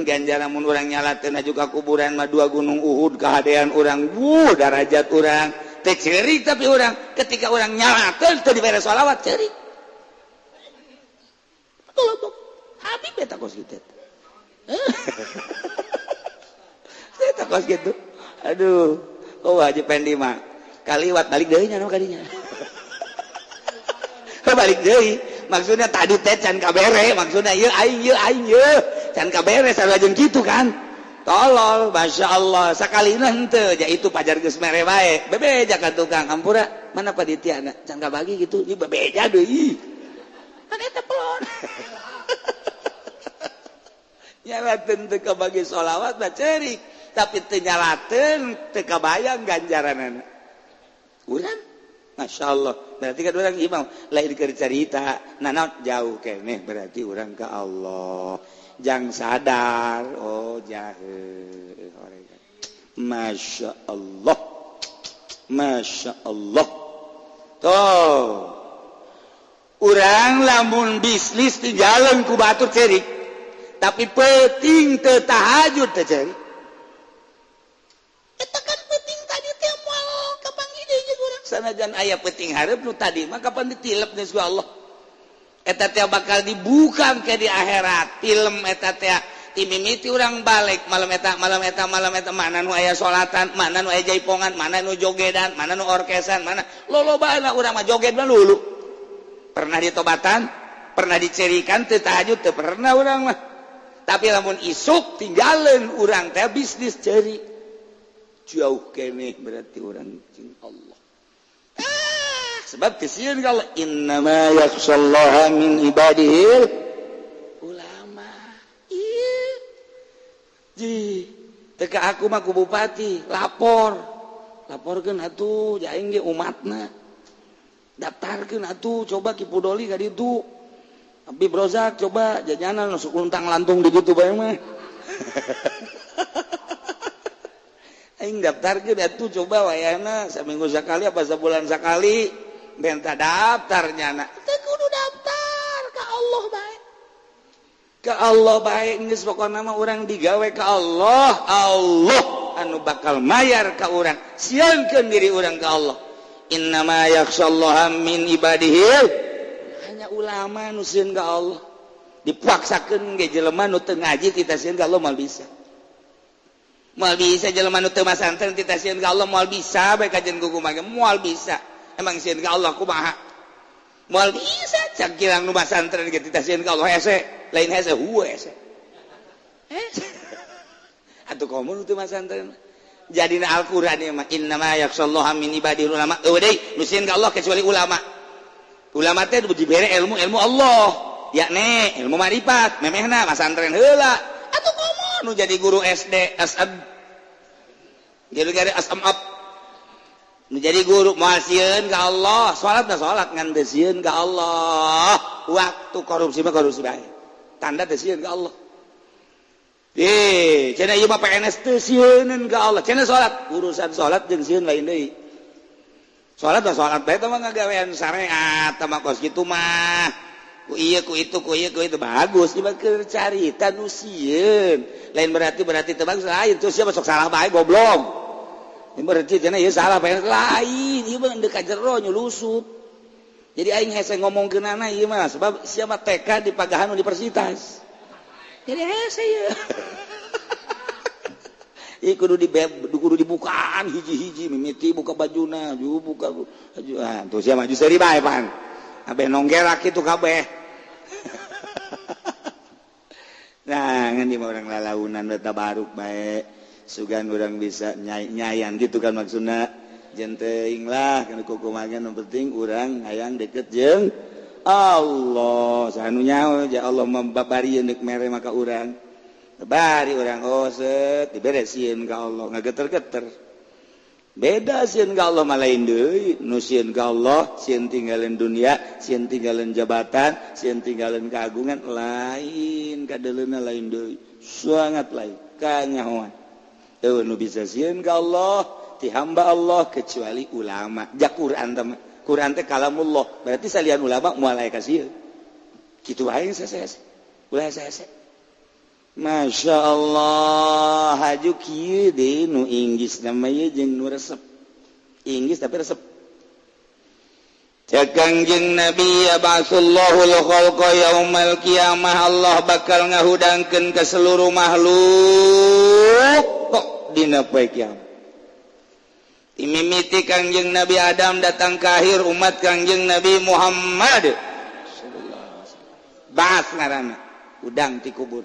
ganjaran mun urang nyalateun aju ka kuburan mah 2 gunung Uhud kahadean urang darajat urang teh ceurik tapi urang ketika urang nyalateun teu dibere shalawat ceurik Habib eta kos kitu eta kos kitu aduh Haji Pendi mah kaliwat balik deui nya kadinya balik deui maksudnya tadi teh can kabere maksudnya ieu aing can kabere sareng kitu kan tolol masyaallah sakalina henteu ja itu pajar geus mere bae bebeja ka tukang hampura mana panitiana can kabagi gitu ieu bebeja deui kan eta pelon nyalateun teu kabagi sholawat mah ceurik tapi teu nyalateun teu kabayang ganjaranana urang masyaallah berarti kan urang imam lain keur carita nana jauh keneh berarti urang ka Allah jang sadar oh jahe masyaallah toh urang lamun bisnis tinggalan ku batur cerik tapi penting teu tahajud teh cerik eta kan penting tadi teh moal kapangide jeung urang sanajan aya penting hareup nu tadi mah kapan ditilep deui ku Allah eta teh bakal dibuka ke di akhirat film eta teh timimiti urang balik malam eta mana nu aya salatan mana nu aya jaipongan mana nu jogedan mana nu orkesan mana lolobana urang mah joget mah lulu pernah ditobatan pernah dicerikan teu tahajud teu pernah urang mah tapi lamun isuk tinggalin urang teh bisnis ceri jauh keneh berarti urang jeung Allah sebab kesieun ka Allah innama yakhshallaha min ibadihil ulama ieu ji teka aku mah ku bupati laporkeun atuh jaing ge umatna daftarkeun atuh coba ki Pudoli ka ditu Habib Rozak coba jajanan masuk luntang lantung di gitu bae mah. Aing daftarkeun atuh coba wayahna saminggu sakali apa sebulan sakali benta daftarnya na. Teu kudu daftar ka Allah bae. Ka Allah bae geus pokona mah urang digawe ka Allah. Allah anu bakal mayar ka urang. Sieunkeun diri urang ka Allah. Innama yakhshallaha min ibadihi ulama nu sieun ka Allah dipaksakeun ge jelema nu teu ngaji tita sieun ka Allah moal bisa jelema nu teu masantren tita sieun ka Allah moal bisa bae kajen kumaha moal bisa emang sieun ka Allah kumaha moal bisa cak kilang nu pasantren ge ditasieun ka Allah hese lain hese hese atuh komun teu pasantren jadina Al-Qur'an ieu mah innama yakhshallaha min ibadil ulama deui nu sieun ka Allah kecuali ulama teh dibere ilmu Allah yakni ilmu marifat memehna pasantren heula atuh komun nu jadi guru SD asab jadi guru asam menjadi guru moal sieun ka Allah salat ngan teu sieun ka Allah waktu korupsi mah korupsi bae tanda teu sieun ka Allah cenah ieu mah PNS teu sieuneun ka Allah cenah salat urusan salat jeung sieun lain deui salat bae teh mah ngagawean syariat teh mah kos kitu mah ku ieu ku itu bagus ieu mah keur carita nu sieun lain berarti teu bagus lain terus sia sok salah bae goblok berarti cenah ieu salah bae lain ieu mah deuk ka jero nyulusup jadi aing hese ngomongkeunana ieu mah sebab sia mah TK di Pagahan Universitas jadi hese ieu ieu kudu dibukaan hiji-hiji mimiti buka bajuna buka baju tuh sia mah justru bae pan abeh nonggerak kitu kabeh nah ngan di orang lalaunan tabaruk bae sugan orang bisa nyayan gitu kan maksudnya jenteing lah kana kukumaha nu penting urang hayang deket jeung Allah sanunya ya Allah membabarieun deuk mere maka urang bari urang set diberesieun ka Allah ngageter-geter beda sieun ka Allah mah lain deui nu sieun ka Allah sieun tinggalin dunia sieun tinggalin jabatan sieun tinggalin keagungan lain kadeleuna lain deui sangat lain kanyahoan nu bisa sieun ka Allah ti hamba Allah kecuali ulama jak Quran teh Quran teh kalamullah berarti salian ulama moal aya ka sieun kitu wae sese ulah sese Masya Allah haju kieu deui nu inggis nama ieu jeung nu resep inggis tapi resep cek Kangjeng Nabi yab'atsullahu al-khalqa yaumal qiyamah Allah bakal ngahudangkeun ka seluruh makhluk kok dina poe kiamat timimiti Kangjeng Nabi Adam datang ke akhir umat Kangjeng Nabi Muhammad ba'ats ngaranna udang ti kubur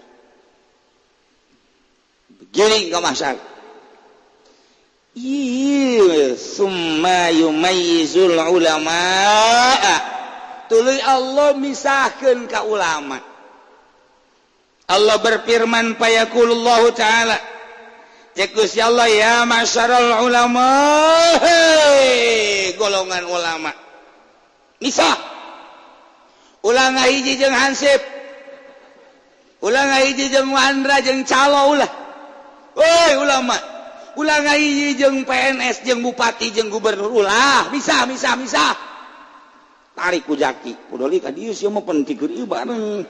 giring ka mahsyar summa yumayyizul ulama tuluy Allah misahkeun ka ulama Allah berfirman fayaqulullahu ta'ala cek Gusti Allah ya masyarul ulama golongan ulama misah ulah ngahiji jeung hansip ulah ngahiji jeung Wandra jeung calo ulah woi ulama ulah ngahiji jeung PNS jeung bupati jeung gubernur ulah misah tarik ku jaki kudoli ka dieu sia mah pentikeun ieu bareng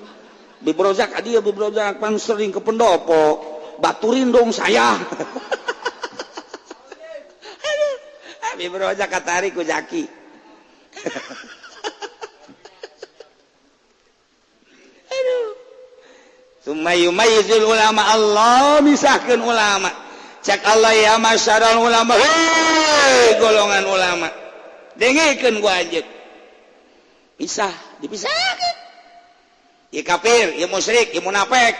bibrojak ka dieu bibrojak pan sering ke pendopo baturin dong saya bibrojak ka tarik ku jaki summa yumayyizul ulama Allah misahkeun ulama cek Allah ya masyarul ulama hei golongan ulama dengikeun ku anjeun misah dipisahkeun ieu kafir ieu musyrik ieu munafik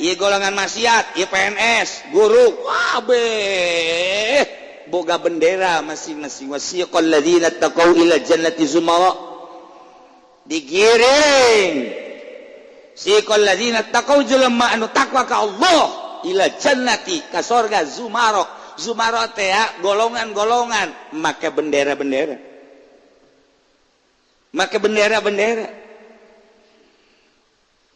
ieu golongan maksiat ieu PNS guru kabeh boga bendera masing-masing wasiqal ladzina taqau ila jannati zumara digiring siqal ladzina taqau jelema anu takwa ka Allah ila jannati ka surga zumara teh golongan-golongan make bendera-bendera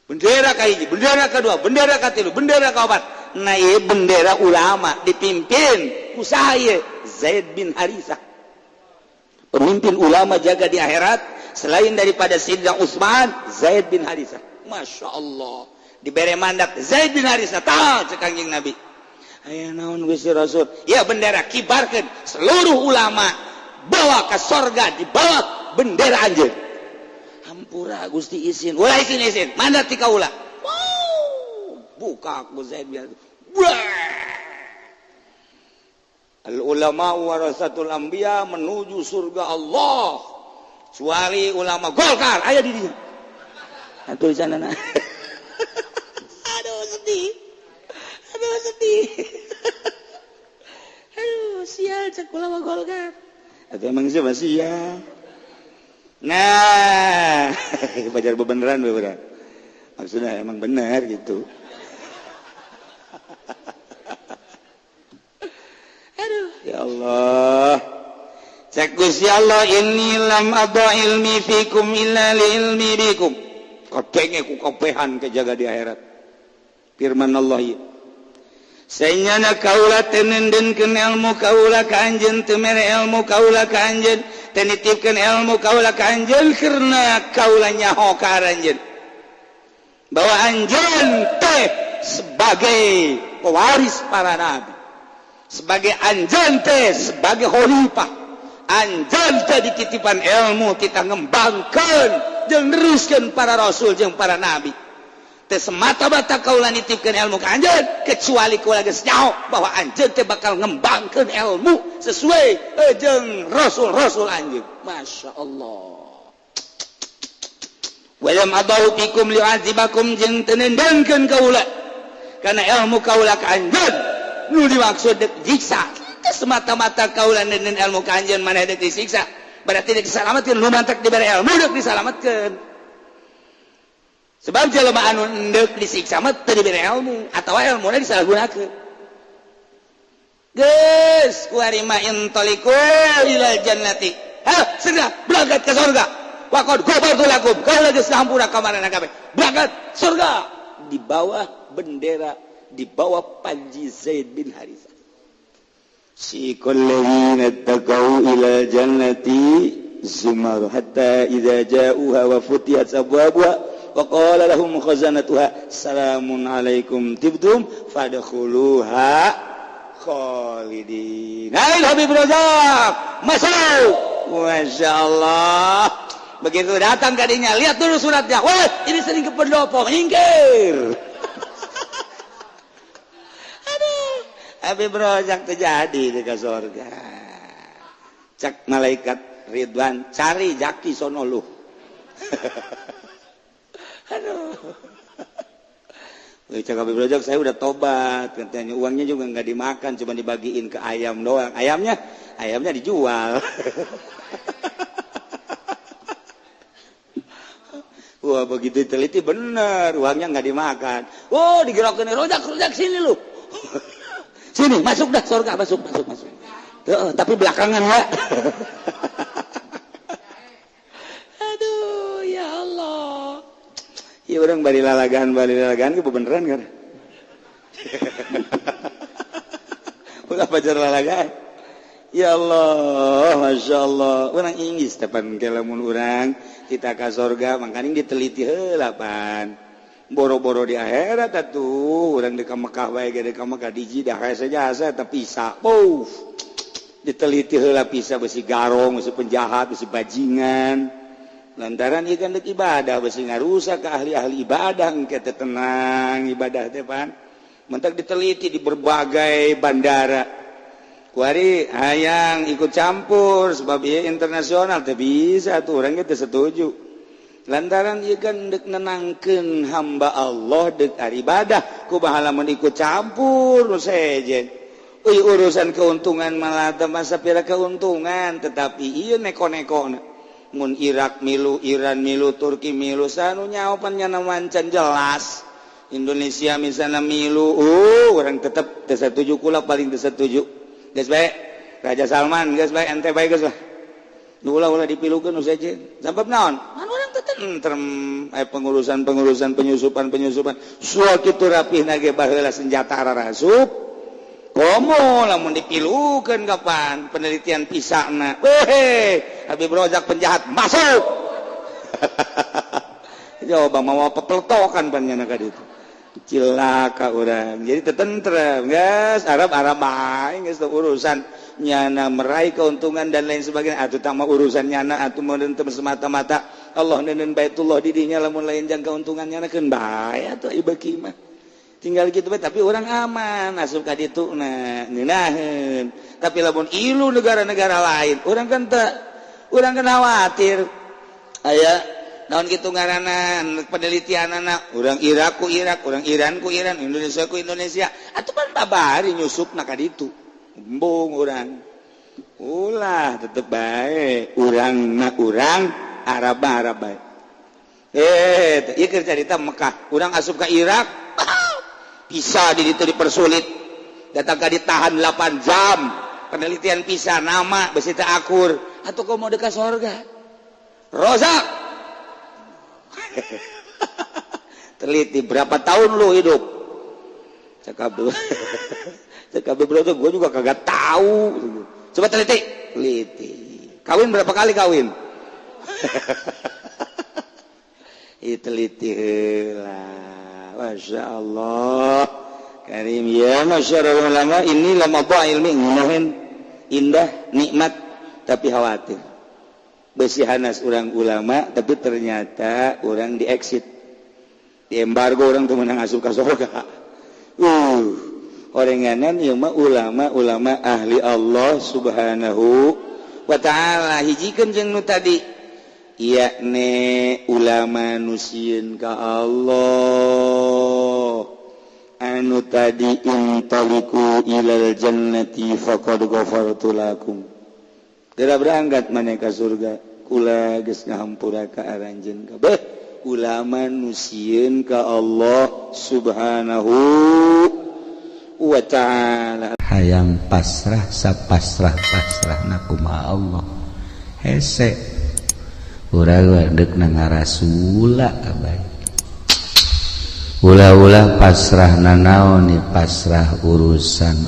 bendera ka hiji bendera kedua bendera katilu bendera kaopat nah ieu bendera ulama dipimpin ku saha Zaid bin Harithah pemimpin ulama jaga di akhirat selain daripada Sayyidina Utsman Zaid bin Harithah Masya Allah diberi mandat Zaid bin Harithah tah cek Kangjeng Nabi aya naon Gusti Rasul ya bendera kibarkeun seluruh ulama bawa ke sorga di bawah bendera anjeun hampura Gusti izin ulah izin mandat ti kaula buka ku Zaid bin al ulama warasatul anbiya menuju surga Allah kecuali ulama Golkar aya di dieu tulisanana. Aduh sedih aduh sial cek ulama Golkar atau emang siapa sial. Nah pajar beneran maksudnya emang benar gitu. Aduh ya Allah cek Gusti Allah inni lam adha ilmi fikum illa li ilmi bikum kadenge ku kapehan kejaga di akhirat firman Allah ieu saenyana kaula teu nendeunkeun ilmu kaula ka anjeun teu mere ilmu kaula ka anjeun teu nitipkeun ilmu kaula ka anjeun karena kaula nyaho ka anjeun bahwa anjeun teh sebagai pewaris para nabi sebagai anjeun teh sebagai khalifah anjeun teh dititipan ilmu kita ngembangkeun jeung neruskeun para rasul jeung para nabi teh semata-mata kaula nitipkeun ilmu ka anjeun kecuali kaula geus nyaho bahwa anjeun teh bakal ngembangkeun ilmu sesuai jeung rasul-rasul anjeun. Masyaallah. Wa lam adahu fikum li'azibakum jeung teu nendeunkeun kaula kana ilmu kaula ka anjeun nu dimaksud diksa semata-mata kaula nenen ilmu ka anjeun maneh deuk disiksa berarti deuk disalametkeun nu mantak dibere ilmu deuk disalametkeun sebab jelema anu deuk disiksa mah teu dibere ilmu atawa ilmuna disalahgunakeun geus kuari mah intaliqu ilal jannati segera berangkat ke surga waqad ghafartu lakum kaula geus ngahampura ka manehna kabeh berangkat surga di bawah bendera di bawah panji Zaid bin Harithah siqal ladzina taqaw ila jannati zumar hatta idza ja'uha wa futihat abwabuha wa qala lahum khazanatuha salamun alaikum tibtum fadkhuluha khalidin. Hai Habib Razak masuk masyaallah begitu datang kadinya lihat dulu suratnya wah ini sering ke pendopo minggir. Habib Razak terjadi di surga. Cek malaikat Ridwan cari jaki sono lu. Aduh. Cek Habib Razak saya udah tobat katanya uangnya juga nggak dimakan cuma dibagiin ke ayam doang. Ayamnya dijual. Wah begitu teliti bener uangnya nggak dimakan. Oh digerakin Razak sini lu. Sini masuk dah surga masuk. Tapi belakangan ya. Aduh ya Allah. Ya orang bari lalagan ke beneran kan. Ulah pacar lalagan. Ya Allah, Masya Allah. Orang Inggris tepan ke lamun orang kita ke surga makanya diteliti heula pan. Boro-boro di akhirat atuh urang di Mekah bae ge di Mekah diji dah kae saja tapi pisah diteliti heula pisah besi garong besi penjahat besi bajingan lantaran ieu kan deuk ibadah besi ngarusak ke ahli-ahli ibadah engke teh tenang ibadah teh pan mentak diteliti di berbagai bandara kuari hayang ikut campur sebab ieu internasional teh bisa tuh urang teh setuju lantaran ieu kan deuk nenangkeun hamba Allah deuk ibadah kumaha lamun ikut campur nu sejen urusan keuntungan malah teu masapira keuntungan tetapi ieu neko-nekona mun Irak milu Iran milu Turki milu sanu nyaopan nyana mancan jelas Indonesia misalna milu urang tetep teu satuju kula paling teu satuju geus bae Raja Salman geus bae ente bae geus lah ulah dipilukeun nu sejen sabab naon anu urang teh tentrem pengurusan penyusupan sual kitu rapihna ge baheula senjata ararasup komo lamun dipilukeun kapan penelitian pisana Habib Razak penjahat masuk coba mau pepeltokan panjana ka ditu cilaka urang jadi tetentrem geus Arab bae geus urusan nyana meraih keuntungan dan lain sebagainya atuh tama urusan nyana atuh meureun teu semata-mata Allah neuneun Baitullah di dinya lamun lain jang keuntungan nyana keun bae atuh ieu beuki mah tinggal kitu bae tapi urang aman asup ka dituna ngeunaheun tapi lamun ilu negara-negara lain urang kan khawatir aya naon kitu ngaranna penelitian anak urang Irak ku Irak, urang Iran ku Iran, Indonesia ku Indonesia. Atuh pan babari nyusupna ka ditu. Embung urang. Ulah tetep bae urangna urang, Arab bae. Ieu keur carita Mekah. Urang asup ka Irak, bisa di ditu dipersulit. Datang ka ditahan 8 jam. Penelitian pisah nama besi teu akur. Atuh kau mau dekat surga. Rozak. Teliti berapa tahun lu hidup? Cakap berapa gue juga kagak tahu. Coba teliti. Kawin berapa kali kawin? Teliti lah. Masya Allah. Karim ya masyarakat ulama ini lama apa ilmi ngunahin indah nikmat tapi khawatir. Besi hanas orang ulama tapi ternyata orang di exit, di embargo orang tuh menang asup ka surga. Orenganan ieu mah ulama ahli Allah Subhanahu wa taala. Hijikeun jeung nu tadi yakni ulama nu sieun ka Allah anu tadi intaliku ilal jannati faqad ghafartu lakum. Geura berangkat maneh ka surga, kula geus ngahampura ka aranjeun kabeh ulama nu sieun ka Allah Subhanahu wa taala. Hayang pasrah sapasrah-pasrahna kumaha Allah. Hese urang deuk na ngarasula abay. Ulah-ulah pasrah nanaon ni pasrah urusan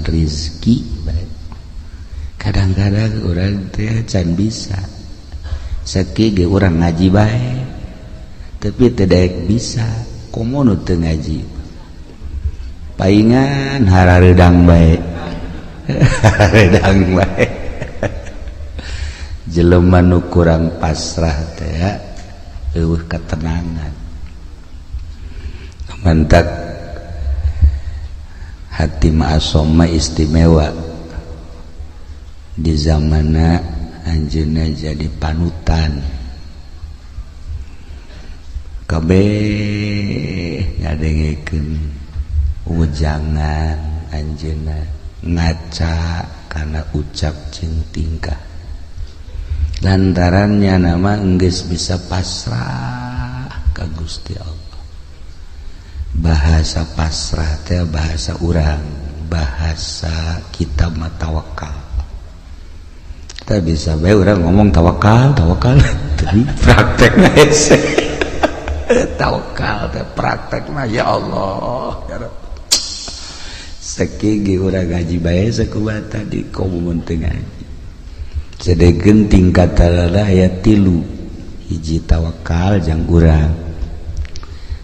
rizki. Kadang-kadang orang teh can bisa sakit ge orang ngaji bae tapi teu daek bisa komo nu teu ngaji paingan harareudang bae harareudang bae jelema nu kurang pasrah teh eueuh ketenangan. Mantak hati ma'asoma istimewa di zamana anjeunna jadi panutan kabeh ngadengekeun ujangan anjeunna ngaca kana ucap jeung tingkah lantarannya nama enggeus bisa pasrah ka Gusti Allah. Bahasa pasrah teh bahasa urang, bahasa kita mah tawakal. Kita bisa bae urang ngomong tawakal tapi praktekna hese. Tawakal teh praktekna ya Allah. Sakege urang ngaji bae sakubata di komun teu ngaji. Sedengkeun tingkat talala aya 3. Hiji tawakal jang urang.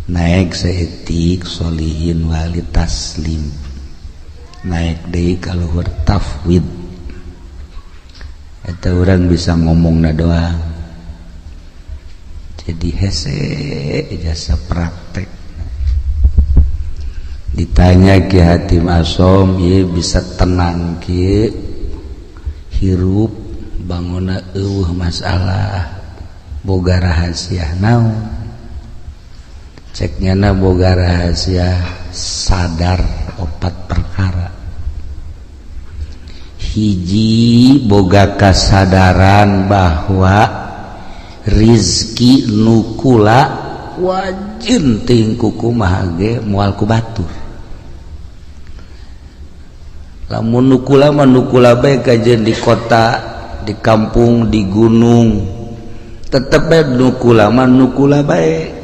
Naik seetik solihin wali taslim, naik deui ka luhur tafwid. Eta urang bisa ngomongna doang. Jadi hese jasa praktek. Ditanya Ki Hatim Asom, ieu bisa tenang kieu hirup banguna eueuh masalah boga rahasia naon? Ceknya na boga rahasia sadar 4 perkara. Hiji boga kasadaran bahwa rizki nukula wajin ting kukumaha ge moal ku batur. Lamun nukula mah nukula bae kajeun di kota, di kampung, di gunung, tetep bae nukula mah nukula bae.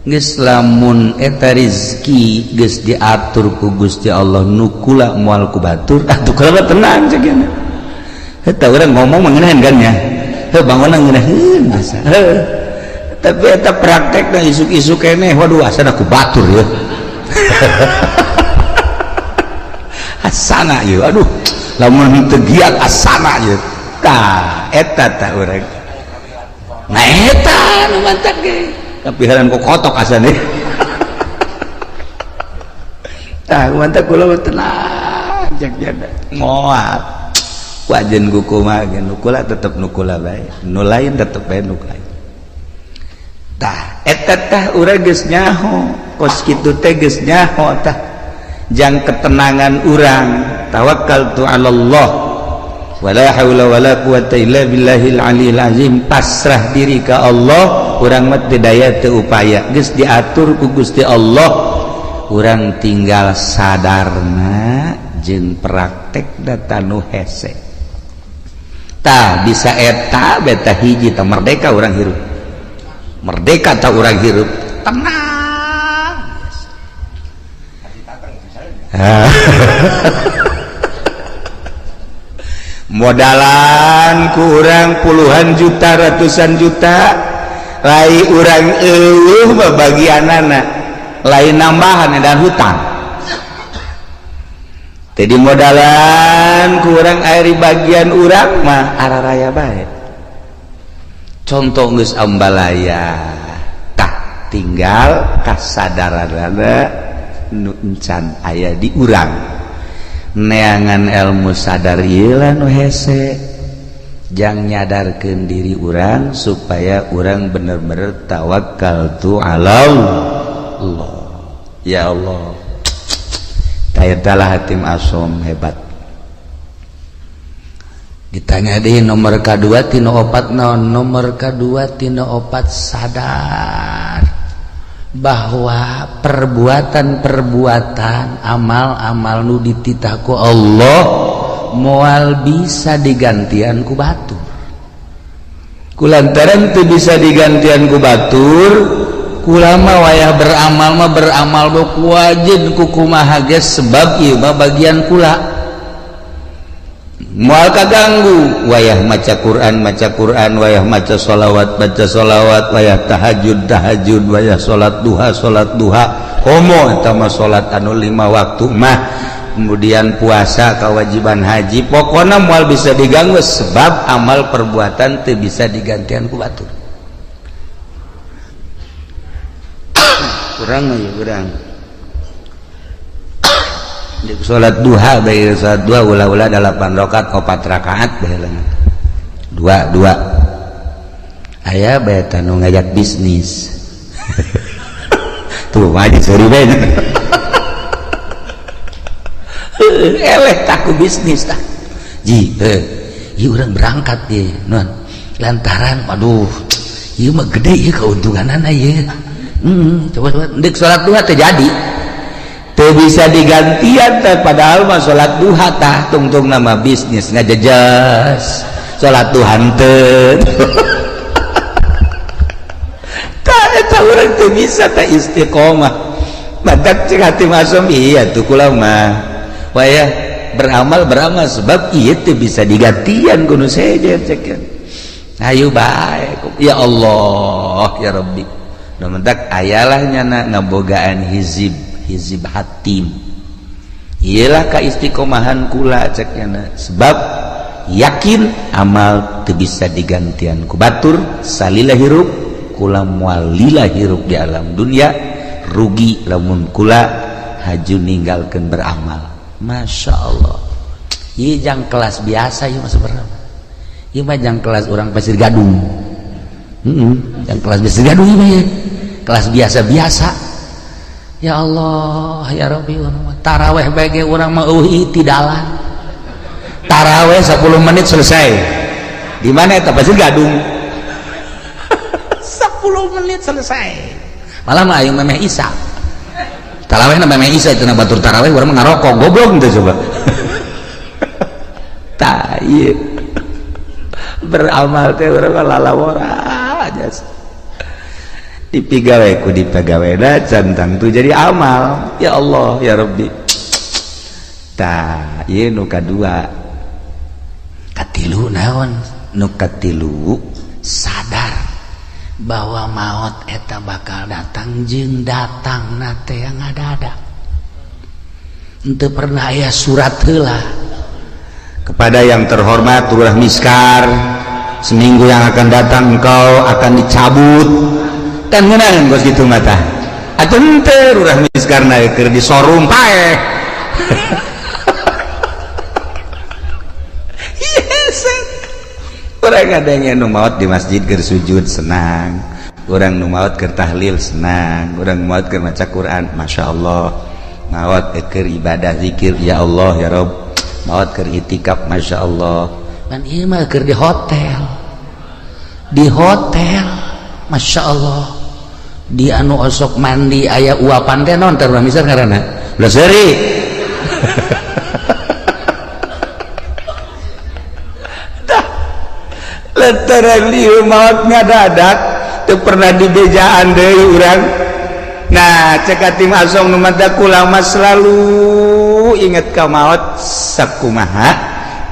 Geus lamun eta rizki geus diatur ku Gusti Allah nukula moal ku batur atuh kula tenang ceugna. Eta urang ngomong mengenahan kan nya. Heuh bangunna ngeunaheun basa. Tapi eta praktekna isuk-isuk keneh waduh asana ku batur ya. Asana ieu aduh lamun teu giat asana ieu. Tah eta tah urang. Nah eta nu mantap ge. Tapi heran kok kotok asane. Tah mantap kula tenang jak jana. Moal. wajen kumaha ge nukula tetep nukula bae nu lain tetep bae nu lain tah eta tah urang geus nyaho kos kitu teh geus nyaho tah jang ketenangan urang tawakkaltu 'alallah wala haula wala quwata illa billahil aliyil azim pasrah diri ka Allah urang mah teu daya teu upaya geus diatur ku Gusti Allah urang tinggal sadarna jeung praktek data nu hese tah bisa eta beta hiji tah merdeka urang hirup merdeka tah urang hirup tenang modalan ku urang puluhan juta ratusan juta lai urang eueuh bagianana lain nambahan dan hutang jadi modalan ku urang aya di bagian urang mah araraya bae contoh geus ambalaya tah tinggal kasadaranana nu encan aya di urang neangan ilmu sadar ieu lah nu hese jang nyadarkeun diri urang supaya urang bener-bener tawakkaltu 'alallah ya Allah tayatalah hatim asom hebat ditanya deh nomor kedua tina opat naon nomor kedua tina opat sadar bahwa perbuatan-perbuatan amal-amal nu dititah ku Allah moal bisa digantian ku batur kulantaran teu bisa digantian ku batur kula mah wayah beramal mah beramal ku wajib ku kumaha geus sebab ieu mah bagian kula moal kaganggu wayah maca Quran wayah maca sholawat wayah tahajud wayah salat duha homo eta mah salat anu 5 waktu mah kemudian puasa kewajiban haji pokona moal bisa diganggu sebab amal perbuatan teu bisa digantian ku batur kurang mah ya kurang di salat duha bae salat duha ulah-ulah 8 rakaat 4 rakaat baheula 2 aya bae tanu ngajak bisnis tuh mah disuruh bae eleh taku bisnis tah ji ieu urang berangkat ye non lantaran aduh ieu mah gede ieu keuntunganana ieu coba deuk salat duha teh jadi teu bisa digantian teh padahal mah salat duha tah tungtung nama bisnis ngajejas salat duha teu tah eta urang teu bisa teh istiqomah badak cek hati masuk iya tuh kula mah wayah beramal sebab ieu teu bisa digantian kudu sejer cekeun ayo bae ya Allah ya Rabbi da mentak ayalah nyana ngabogaan hizib hatim iyalah kaistiqomahan kula ceknya sebab yakin amal teu bisa digantian ku batur salila hirup kula moal lila hirup di alam dunia rugi lamun kula haju ninggalkeun beramal Masya Allah ieu jang kelas biasa ieu mah sebenarnya ieu mah jang kelas urang Pasir Gadung jang kelas Pasir Gadung ieu mah kelas biasa-biasa ya Allah ya Rabbi taraweh bage urang mah eueuh tidalan taraweh 10 menit selesai di mana eta Pasir Gadung 10 menit selesai malah mah aya memeh Isa taraweh na memeh Isa cenah batur taraweh urang mah ngarokok goblok teh coba tah ieu beramal teh urang mah lalawora aja dipigawe ku dipegawena cantang tu jadi amal ya Allah ya Rabbi tah ieu nu kadua katilu naon nu katilu sadar bahwa maut eta bakal datang jeung datangna teh ngadadak henteu pernah aya surat heula kepada yang terhormat Lurah Miskar seminggu yang akan datang engkau akan dicabut kan ngeunaan bos gitu mata atuh henteu Lurah Miskarna keur di showroom pae adanya nu maot di masjid keur sujud senang, urang nu maot keur tahlil senang, urang maot keur maca Quran masyaallah, maot keur ibadah zikir ya Allah ya Rabb, maot keur itikaf masyaallah. Pan ieu mah keur di hotel masyaallah, di anu osok mandi aya uapan teh naon teh urang misal ngaranna Loseri. Lantaran lieu maot ngadadak teu pernah dibejaan deui urang. Nah cek ati masong nu mata kulama selalu inget ka maot sakumaha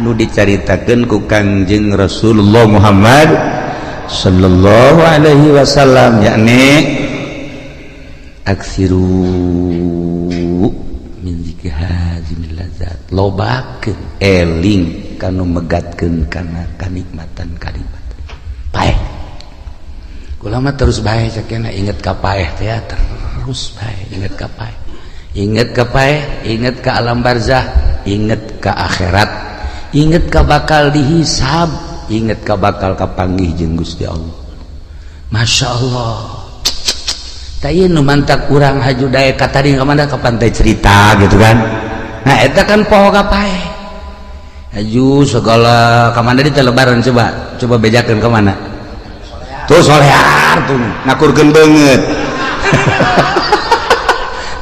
nu dicaritakeun ku Kangjeng Rasulullah Muhammad sallallahu alaihi wasallam, yakni aksiru min zikri hazimil lazat, lobakeun eling kanu megatkeun kana kanikmatan kalimat paeh. Ulama terus bae sakena inget ka paeh teh terus bae inget ka paeh, inget ka paeh, inget ka alam barzah, inget ka akhirat, inget ka bakal dihisab, inget ka bakal kapanggih jeung Gusti Allah. Masya Allah. Tadi nu mantak urang haju daek ka tadi ka mana ka pantai cerita gitu kan. Nah eta kan poho ka paeh. Haju segala ka mana di lebaran coba bejakeun ka mana? Tuh solear tuh ngakurkeun beungeut.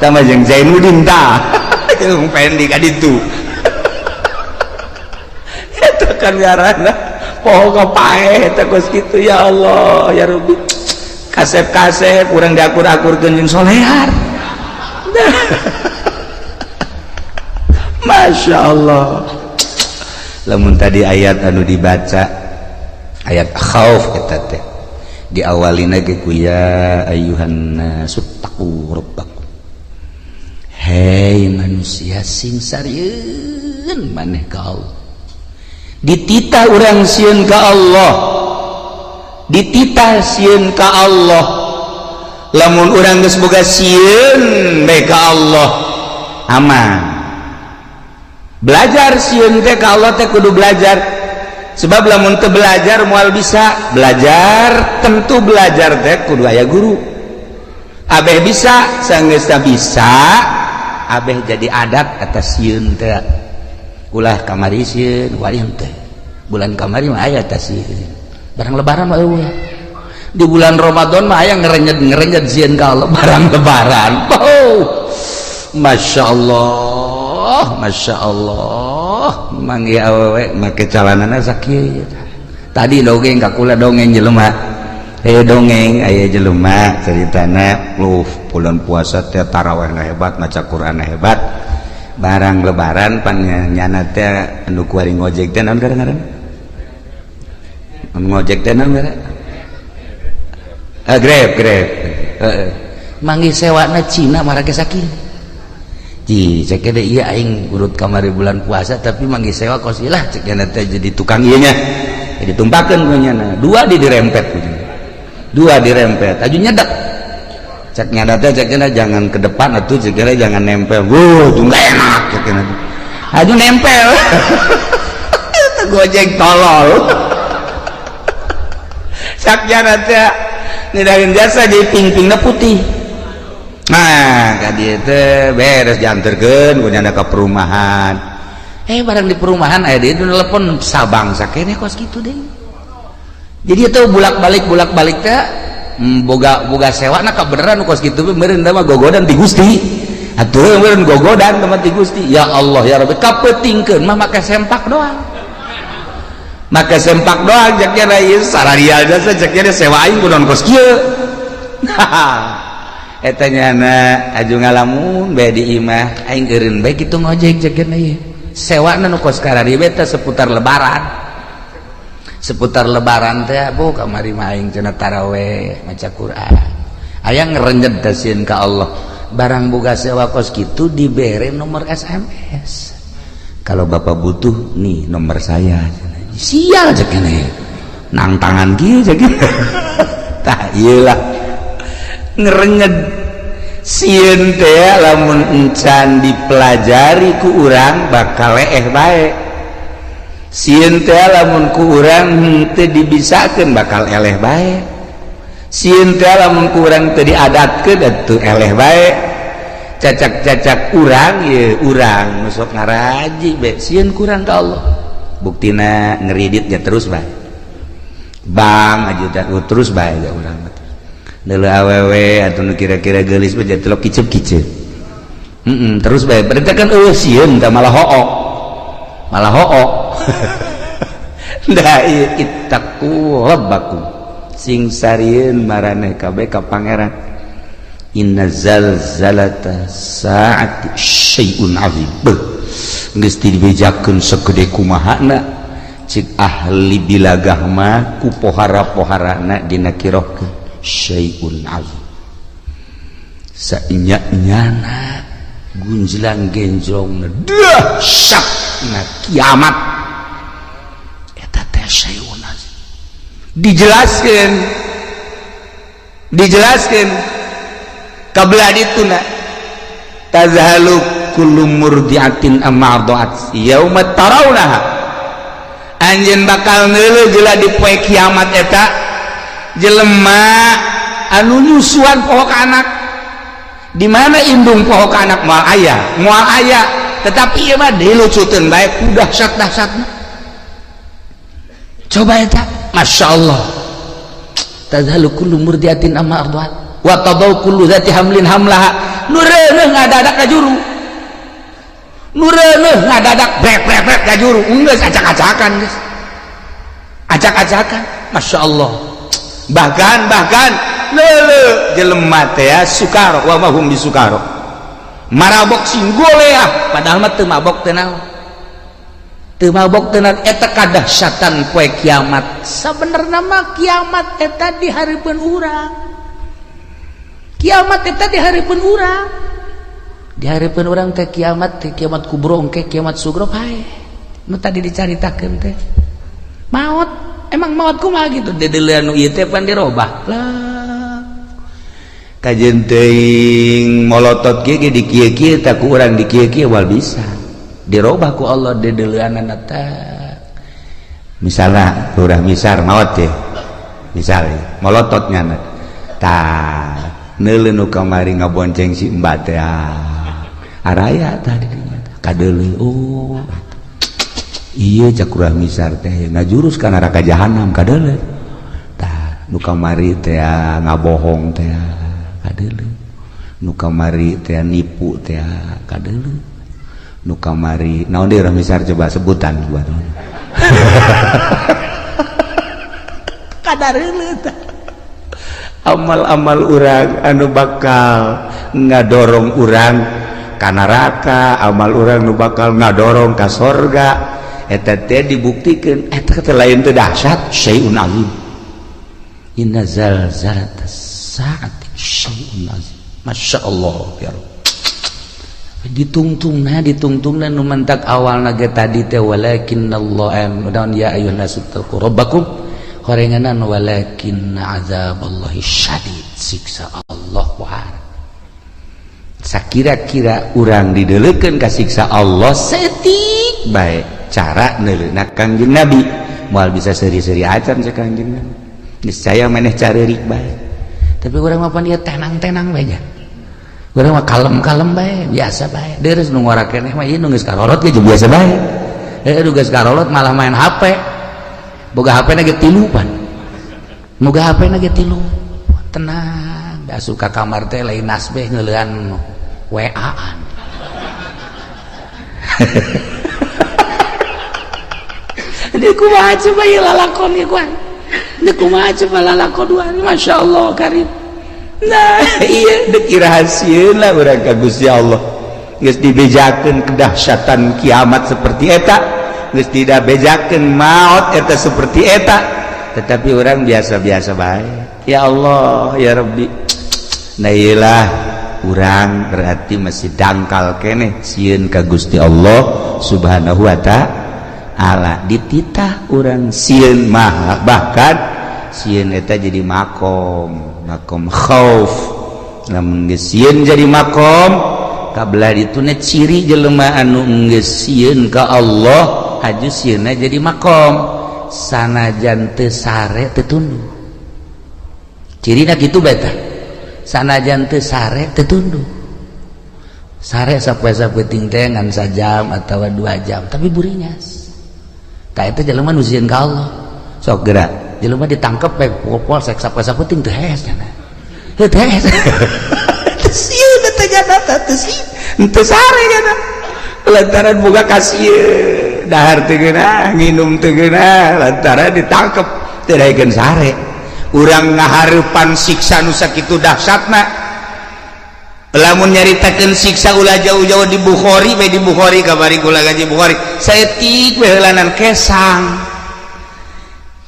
Tama jeung Zainuddin tah. Jeung pendi ka ditu. Eta kan ngaranna poho ka paeh eta geus kitu ya Allah ya Rabbi. Kasep-kasep urang diakur-akurkeun jeung solear. Masya Allah. Lamun tadi ayat anu dibaca ayat khauf eta teh diawalina ge ku ya ayyuhan nasu taqu rabbakum, hei manusia sing sarieun maneh ka Allah. Dititah urang sieun ka Allah, dititah sieun ka Allah. Lamun urang geus boga sieun bae ka Allah aman. Belajar sieun teh ka Allah teh kudu belajar, sebab lamun teu belajar moal bisa belajar. Tentu belajar teh kudu aya guru. Abeh bisa saenggeus bisa abeh jadi adat atas sieun teh. Ulah kamari sieun wayang teh bulan kamari mah aya teh sieun. Barang lebaran mah eueuh. Di bulan Ramadan mah aya ngerenyet sieun ka Allah barang lebaran. Oh, Masya Allah, Masya Allah. Manggi awewe make calanana sakieu. Tadi dongeng kakula dongeng jelema. Dongeng aya jelema ceritana bulan puasa teh tarawihna hebat, maca Qur'anna hebat. Barang lebaran pan nyana teh anu kuari ngojek teh naon ngaranna? Ngojek teh naon ngaranna? Grab. Manggi sewana Cina marake sakieu. Ji cek ada iya aing urut kamari bulan puasa tapi manggi sewa kos ilah cek nya teh jadi tukang ieu nya. Jadi tumpakeun ku nya. Dua dirempet ku. Dua dirempet. Aju nyedak. Cek nya teh cek nya jangan ke depan atuh cek nya jangan nempel. Tuh enggak enak cek nya. Aju nempel. Gojek tolol. Cek nya teh nidageun jasa di ping-pingna putih. Nah kadieu teh beres dianterkeun ku nyana ka perumahan. Barang di perumahan aya di telepon sabang sakene kos kitu deui. Jadi eta bulak-balik teh boga sewana ka beneran kos kitu meureun mah gogodan ti Gusti. Atuh meureun gogodan teman ti Gusti. Ya Allah ya Rabbi kapeutingkeun mah make sempak doang. Make sempak doang jak nya ieu sararial jasa jak nya sewa aing kudu kos kieu. Eta nyana aju ngalamun bae di imah aing eureun bae kitu ngojek cekeun ieu sewana nu kos karari beta seputar lebaran teh bu kamari mah aing cenah tarawih maca Quran aya ngerenjed teh sieun ka Allah barang boga sewa kos kitu dibere nomor SMS kalau bapak butuh nih nomor saya sial cekeun ieu nang tangan kieu cekeun tah ieu lah ngerenyed sieun teh lamun encan dipelajari ku urang bakal leeh bae sieun teh lamun ku urang teu dibisakeun bakal eleh bae sieun teh lamun ku urang teu diadatkeun atuh eleh bae cacak-cacak urang ye urang nu sok ngaraji bae sieun ku urang ka Allah buktina ngeriditnya terus bae bang aja terus bae ya urang deuleu awewe atuh nu kira-kira geulis mah jadi telok kicep-kicep terus bae berarti kan sieun teh malah hook da ittaqu rabbakum sing sarieun maraneh kabeh ka pangeran inna zalzalata saati syai'un azim geus dibejakeun sagede kumahana cik ahli bilagah mah ku pohara-poharana dina kirohkeun syai'un azim sanya-nyana gunjlang genjlongna dahsyatna kiamat eta teh syai'un azim dijelaskeun kabelah dituna tazhalu kullu murdiatin amma arda'at yauma tarawnaha anjeun bakal neuleuh geula di poe kiamat eta jelema anu nyusuan pohok anak di mana indung pohok anak moal aya tetapi ieu mah dilucuteun bae ku dahsyat-dahsyatna coba eta masyaallah tazhalu kullu murdiatin amma arda'at wa tadau kullu zati hamlin hamlaha nu reuneuh ngadadak ka juru nu reuneuh ngadadak brek ka juru geus acak-acakan geus acak-acakan masyaallah bahkan leuleuh jelema teh sukaro wa mahum bisukaro marabok singgolea padahal mah teu mabok teh naon teu mabok teh naon eta kadahsyatan poe kiamat sabenerna mah kiamat eta di hareupeun urang kiamat eta di hareupeun urang teh kiamat kubro engke kiamat sugro hae nu tadi dicaritakeun teh maut emang maut kumaha gitu dedeleuan nu ieu teh pan dirobah lah kajeun teuing molotot ge di kieu-kieu tah ku urang di kieu-kieu wal bisa dirobah ku Allah dedeleuanna teh misalna urang misar maot teh misalnya molotot nyana tah neuleuh nu kamari ngabonceng si Mbak teh araya tadi dinya kadeuleuh iya cak urang misar teh ngajurus ka neraka jahanam kadeuleuh tah nu kamari teh ngabohong teh kadeuleuh nu kamari teh nipu teh kadeuleuh nu kamari naon deui urang misar coba sebutan buat kadareuleuh tah amal-amal urang anu bakal ngadorong urang ka neraka amal urang nu bakal ngadorong ka sorga eta teh dibuktikeun eta teh lain teh dahsyat syai'un azim inna zalzalatas saati syai'un azim masyaallah ya Rabb ditungtungna nu mentak awalna ge tadi teh walakinallahu mudahan ya ayyuhan nasu taqu rabbakum horenganan walakin azaballahi syadid siksa Allah wahar sakira-kira urang dideuleukeun ka siksa Allah setik bae cara neuleuhna Kangjeng Nabi moal bisa seri-seri acan sa Kangjeng Nabi niscaya maneh careurik bae tapi urang mah pan ieu tenang-tenang bae nya urang mah kalem-kalem bae biasa bae deres nu ngora keneh mah ieu nu geus karorot ge biasa bae nu geus karorot malah main HP boga HP na ge 3 pan boga HP na ge 3 tenang da suka kamar teh lain nasbeh ngeuleuan WA-an dia kumaha coba ieu lalakon ieu kuan dia kumaha coba lalakon duan masyaallah karim nah ieu deuk irahasieuna urang ka Gusti Allah geus dibejakeun kedahsyatan kiamat seperti eta geus tidak bejakeun maut eta seperti eta tetapi orang biasa-biasa bae ya Allah ya Rabbi nah iyalah urang berarti masih dangkal keneh sieun ka Gusti Allah subhanahu wa ta'ala dititah urang sieun mah bahkan sieun eta jadi makom khauf lamun geus sieun jadi makom kabelah dituna ciri jelema anu geus sieun ka Allah aju sieuna jadi makom sanajan teu sare teu tunduk cirina kitu beta sanajan teu sare teu tunduk sare sapoe-sapoe teh ngan sajam atawa 2 jam tapi burinyas ka eta jelema nu sieun ka Allah sok geura jelema ditangkep bae polsek sapoe-sapoe teu hees cenah teu hees teu sieun eta nyata teu sieun teu sare cenah lantaran boga kasieun dahar teu geuna nginum teu geuna lantaran ditangkep teu daekeun sare urang ngahareupan siksa nu sakitu dahsyatna lamun nyaritakeun siksa ulah jauh-jauh di Bukhari bae di Bukhari kabari kula gaji Bukhari saeutik we heulanan kesang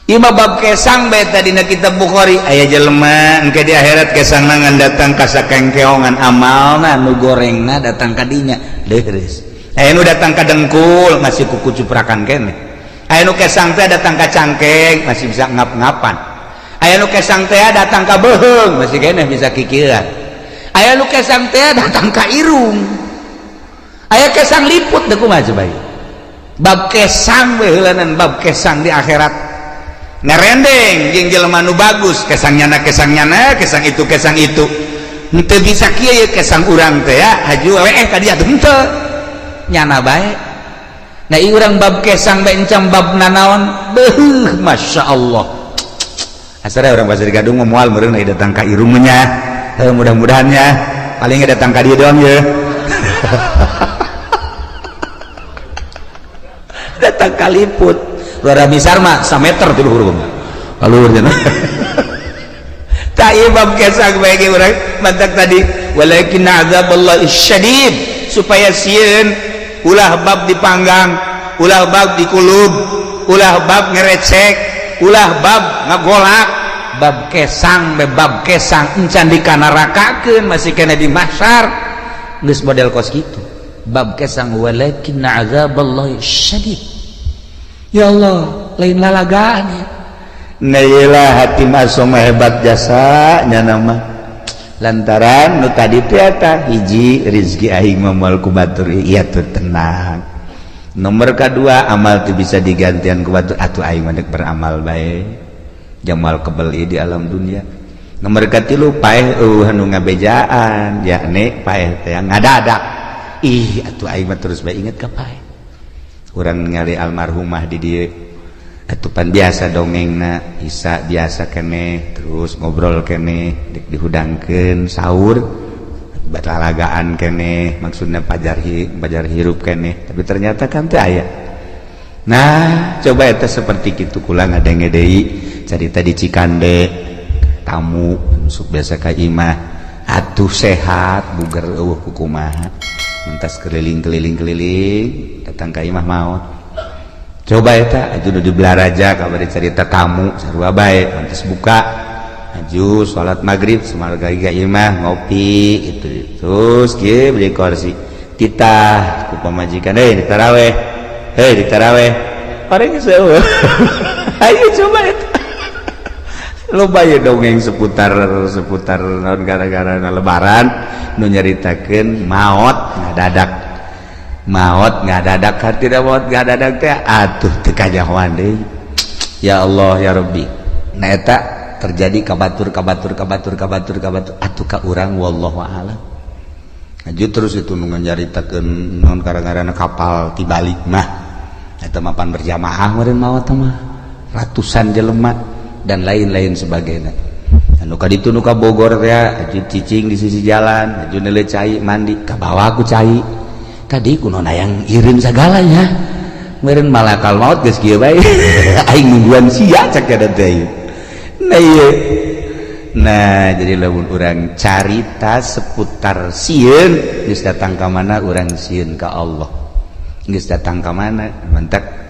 ieu mah bab kesang bae tadi dina kitab Bukhari aya jelema engke di akhirat kesangna ngan datang ka sakengkeongan amalna nu gorengna datang ka dinya leureus aya nu datang ka dengkul masih kuku cuprakan keneh aya nu kesang teh datang ka cangkeng masih bisa ngap-ngapan aya nu kesang teh datang ka beuheung masih keneh bisa kikieuan aya nu kesang teh datang ka irung aya kesang liput teh kumaha coba bab kesang we heulanan bab kesang di akhirat ngarendeng jeung jelema nu bagus kesangnyana kesang itu henteu bisa kieu ye kesang urang teh ya haju ka dieu henteu nyana bae nah ieu urang bab kesang bae encam bab nanaon beuh masyaallah asara urang Pasir Gadung moal meureun datang ka irung nya mudah-mudahannya paling nggak datang ke dia doang ya datang ke liput luar misar mah 1 meter tuh huruf kalau urang tak iya bab kesang bagi orang mantak tadi walakin azaballahi syadid supaya sieun ulah bab dipanggang ulah bab dikulub ulah bab ngerecek ulah bab ngagolak bab kesang bab kesang encan dikanarakakeun masih kena di mahsyar geus model kos kitu bab kesang walakin azaballahi syadid ya Allah lain lalagaan ya nailah hati masuk hebat jasa nya nama lantaran nu tadi teh eta hiji rezeki aing moal ku batur ieu teh tenang nomor kedua amal teu bisa digantian ku batur atuh aing mah beramal bae jamal kebeli di alam dunia nomor katilu paeh anu ngabejaan yakni paeh teh ngadadak ih atuh aing mah terus bae inget ka paeh urang ningali almarhumah di dieu atuh pan biasa dongengna isa biasa keneh terus ngobrol keneh dek dihudangkeun saur batalagaan keneh maksudna pajar hirup keneh tapi ternyata kan teu aya nah coba eta seperti kitu kula ngadenge deui carita di Cikande tamu masuk biasa ka imah atuh sehat bugar eueuh kumaha mentas keliling datang ka imah maot coba eta aju nu diblaraja kabari carita tamu sarua bae mantas buka aju salat maghrib sumarga ka imah ngopi itu terus kieu beli kursi titah ku pamajikan di taraweh pareng seueuh ayo coba eta loba ya dongeng seputar naon gara-gara lebaran nu nyaritakeun maot ngadadak hati da maot ngadadak teh atuh teu kajahoan deui ya Allah ya Rabbi nah eta terjadi kabatur atuh ka urang wallahu a'lam aju terus itu nu nyaritakeun naon gara-garana kapal tibalik mah eta mapan berjamaah meureun maot mah ratusan jelema dan lain-lain sebagainya anu ka ditu nu ka Bogor teh aju cicing di sisi jalan aju neuleuh cai mandi ka bawah ku cai tadi kunaon hayang ireun sagalanya meureun malakal maut geus kieu bae aing nungguan sia cak kada teh nah ieu nah jadi lamun urang carita seputar sieun geus datang ka mana urang sieun ka Allah geus datang ka mana mentak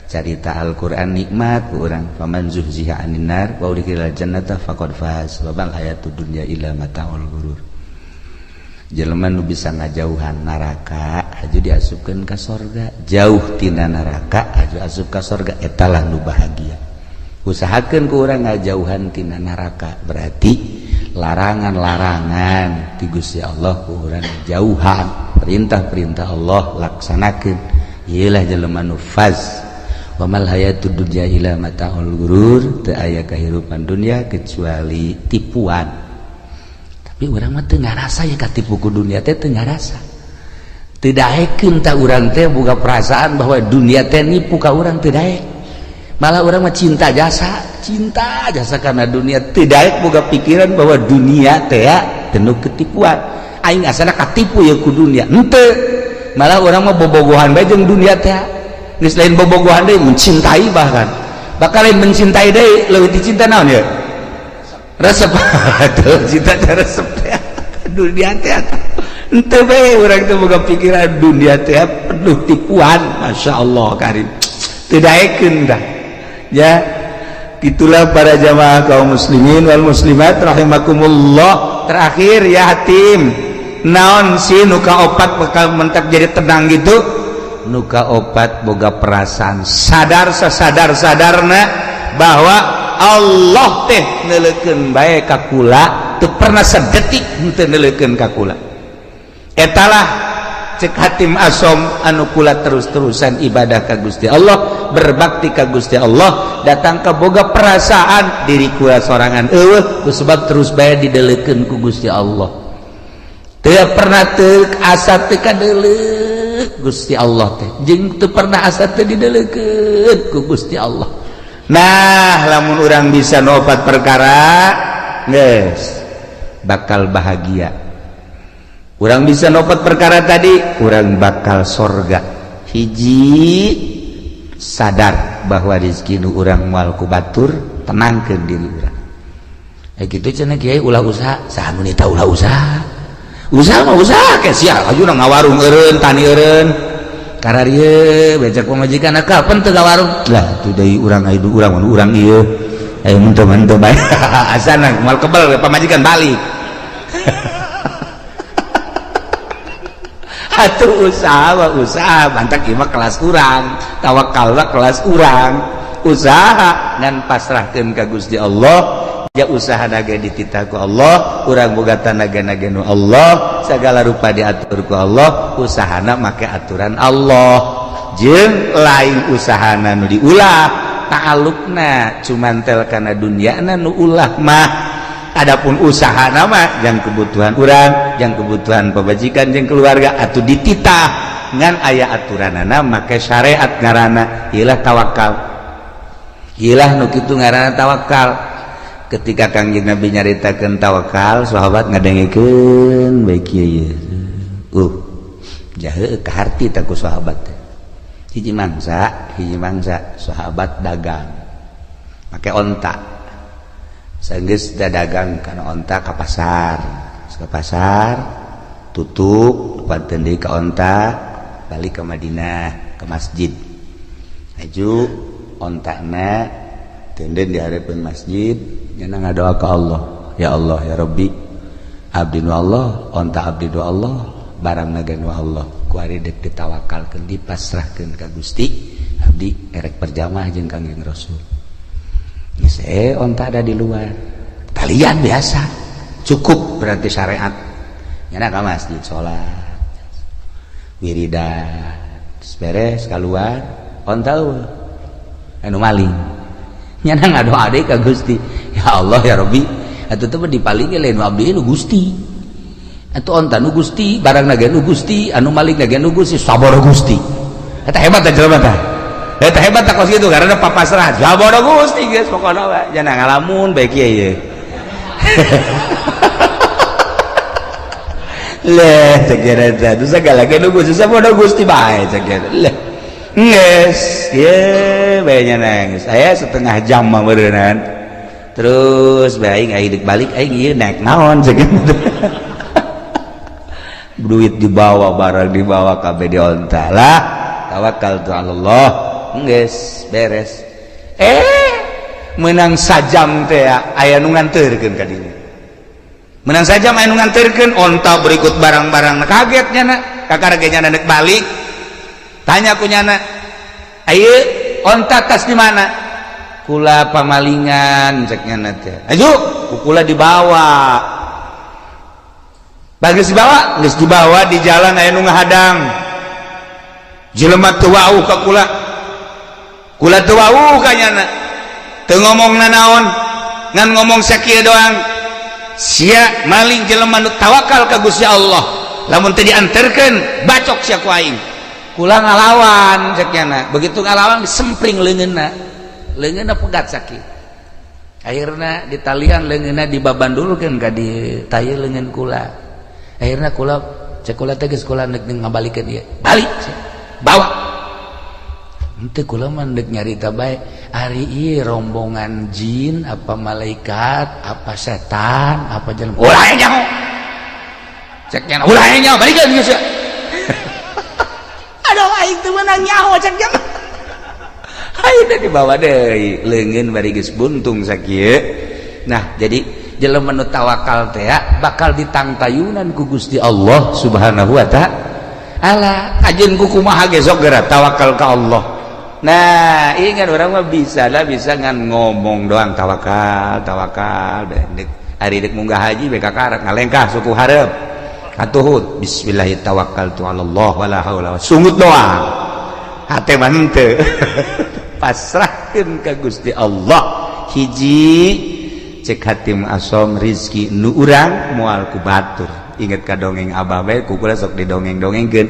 carita Al-Quran nikmat urang faman zuhziha 'anil nar wa udkhilal jannata faqad faz wa bal hayatud dunya illa mataul ghurur jelema nu bisa ngajauhan neraka aju diasupkeun ka sorga jauh tina neraka aju asup ka sorga eta lah nu bahagia usahakeun ku urang ngajauhan tina neraka berarti larangan-larangan ti Gusti Allah ku urang jauhan perintah-perintah Allah laksanakeun iyalah jelema nu faz wa mal hayatud dunya illa mata'ul ghurur, teu aya kahirupan dunia kecuali tipuan. Tapi urang mah teu ngarasa ya katipu ku dunia teh, teu ngarasa. Teu daekeun ta urang teh boga perasaan bahwa dunia teh nipu ka urang, teu daek. Malah urang mah cinta jasa karena dunia, teu daek boga pikiran bahwa dunia teh penuh ketipuan. Aing asana katipu ya ku dunia, henteu. Malah urang mah bobogohan bae jeung dunia teh. Geus lain bobogohan deui, mencintai bahkan. Bakal lain mencintai deui, leuwih dicinta naon ya? Resep. Atuh cinta teh resep teh. Dunia teh henteu bae urang teh boga pikiran dunia teh penuh tipuan. Masyaallah karim. Teu daekeun dah. Ya, itulah para jamaah kaum muslimin wal muslimat rahimakumullah. Terakhir ya hatim, naon sih nuka opat bakal mentak jadi tenang gitu? Nuka opat boga perasaan sadar sadarna bahwa Allah teh neulekeun bae ka kula, teu pernah sadetik henteu neulekeun ka kula. Etalah cek hatim asom anu kula terus-terusan ibadah ka Gusti Allah, berbakti ka Gusti Allah, datang ka boga perasaan diri kula sorangan eueuh kusebab terus bae dideulekeun ku Gusti Allah. Teu pernah teu asa teu kadeuleuk Gusti Allah teh, jeung teu pernah asa teu dideulekeun ku Gusti Allah. Nah, lamun urang bisa nopat perkara geus bakal bahagia. Urang bisa nopat perkara tadi, urang bakal sorga. Hiji sadar bahwa rezeki nu urang moal ku batur, tenangkeun diri urang. Kitu cenah kiai ulah usaha, saha nu nita ulah usaha. Usaha mah usaha ke sia, ajuna ngawarung eureun, tani eureun. Kararieu becak pamajikan kapan teu ngawarung? Lah tu deui urang aya urang ieu. Aya mun teu bae. Asana moal kebal pamajikan balik. Atuh usaha bantak ieu mah kelas urang, tawakal kelas urang. Usaha ngan pasrahkeun ka Gusti Allah, ya usaha naga dititah ku Allah, urang boga tanaga nu Allah, segala rupa diatur ku Allah, usahana make aturan Allah. Jeung lain usahana nu diulah, ta'alluqna cumantel kana dunyana nu ulah mah. Adapun usaha nama yang kebutuhan urang, yang kebutuhan pemajikan jeung keluarga atuh dititah ngan aya aturanana make syariat ngaranna ieulah tawakal. Ieulah nu kitu ngaranna tawakal. Ketika Kangjeng Nabi nyaritakeun tawakal, sahabat ngadengikeun bae kieu. Jahe ka harti ta ku sahabat. Hiji mangsa sahabat dagang. Make onta. Sanggeus dagang kana onta ka pasar, tutup pateun deui ka onta, balik ke Madinah ke masjid. Aju ontana teuneun di hareupeun masjid, nya ngadoa ka Allah, ya Allah ya Rabbi, abdi nu Allah, onta abdi nu Allah, barang naga nu Allah, kuari dek ditawakalkeun dipasrahkeun ka Gusti, abdi erek perjamaah jeung Kangjeng Rasul. Onta ada di luar, talian biasa, cukup berarti syariat. Nyana ka masjid sholat, wiridan, beres keluar, onta anu maling. Nyana ngadoa deui ka Gusti, ya Allah ya Rabbi, atuh teh dipalingi lain abdi nu Gusti. Atuh onta nu Gusti, barang naga nu Gusti, anu maling naga nu Gusti, saboro Gusti. Eta hebat teh jelema teh. Eta hebat tak kos gitu karena papasrah. Saboro Gusti geus pokona we. Jangan ngalamun bae kieu ye. Leh cek eta tu sagala ge nu Gusti saboro Gusti bae cek eta. Leh. Geus ye bae nya nangis. Aya setengah jam mah beureunan. Terus bae aing hideuk balik aing ieu naik naon cek eta. Duit dibawa, barang dibawa kabeh di onta lah. Tawakkaltu 'ala Allah. Geus beres menang sajam teh aya nu nganterkeun ka dieu, menang sajam aya nu nganterkeun, onta berikut barang-barang kaget nyana kakarage nyana neuk balik, tanya ku nyana ayeuna onta tas di mana, kula pamalingan cek nyana teh, aju kula dibawa, bagus dibawa, geus dibawa di jalan aya nu ngahadang. jelema teu wau ka kula teu wau ka nyana teu ngomongna naon ngan ngomong sakieu doang sia maling jelema nu tawakal ka Gusti Allah lamun teu dianterkeun bacok sia ku aing kula ngalawan sakiana begitu ngalawan disempring leungeunna pegat sakit akhirna ditalian leungeunna dibabandulkeun ka di tayeu leungeun kula akhirna kula cek kula teh geus kula neuk ngabalikeun ieu balik bawa henteu kula mah neuk nyarita bae ari ieu rombongan jin apa malaikat apa setan apa jelema ulah nyaho cek nya ulah nyaho balikeun geus ya aduh aing teu meunang nyaho cek nya ayeuna dibawa deui leungeun bari geus buntung sakieu nah jadi jelema nu tawakal teh bakal ditangtayunan ku Gusti Allah Subhanahu wa ta'ala ajeun ku kumaha ge sok geura tawakal ka Allah nah ingat urang mah bisa ngan ngomong doang tawakal dek ari dek munggah haji beka karak ngalengkah suku hareup atuhud bismillahirrahmanirrahim tawakkaltu 'alallah wala haula sungut doang hate mah henteu pasrahkeun ka Gusti Allah hiji cek hatim asom rizki nu urang moal ku batur inget ka dongeng abah bae kukula sok didongeng-dongengkeun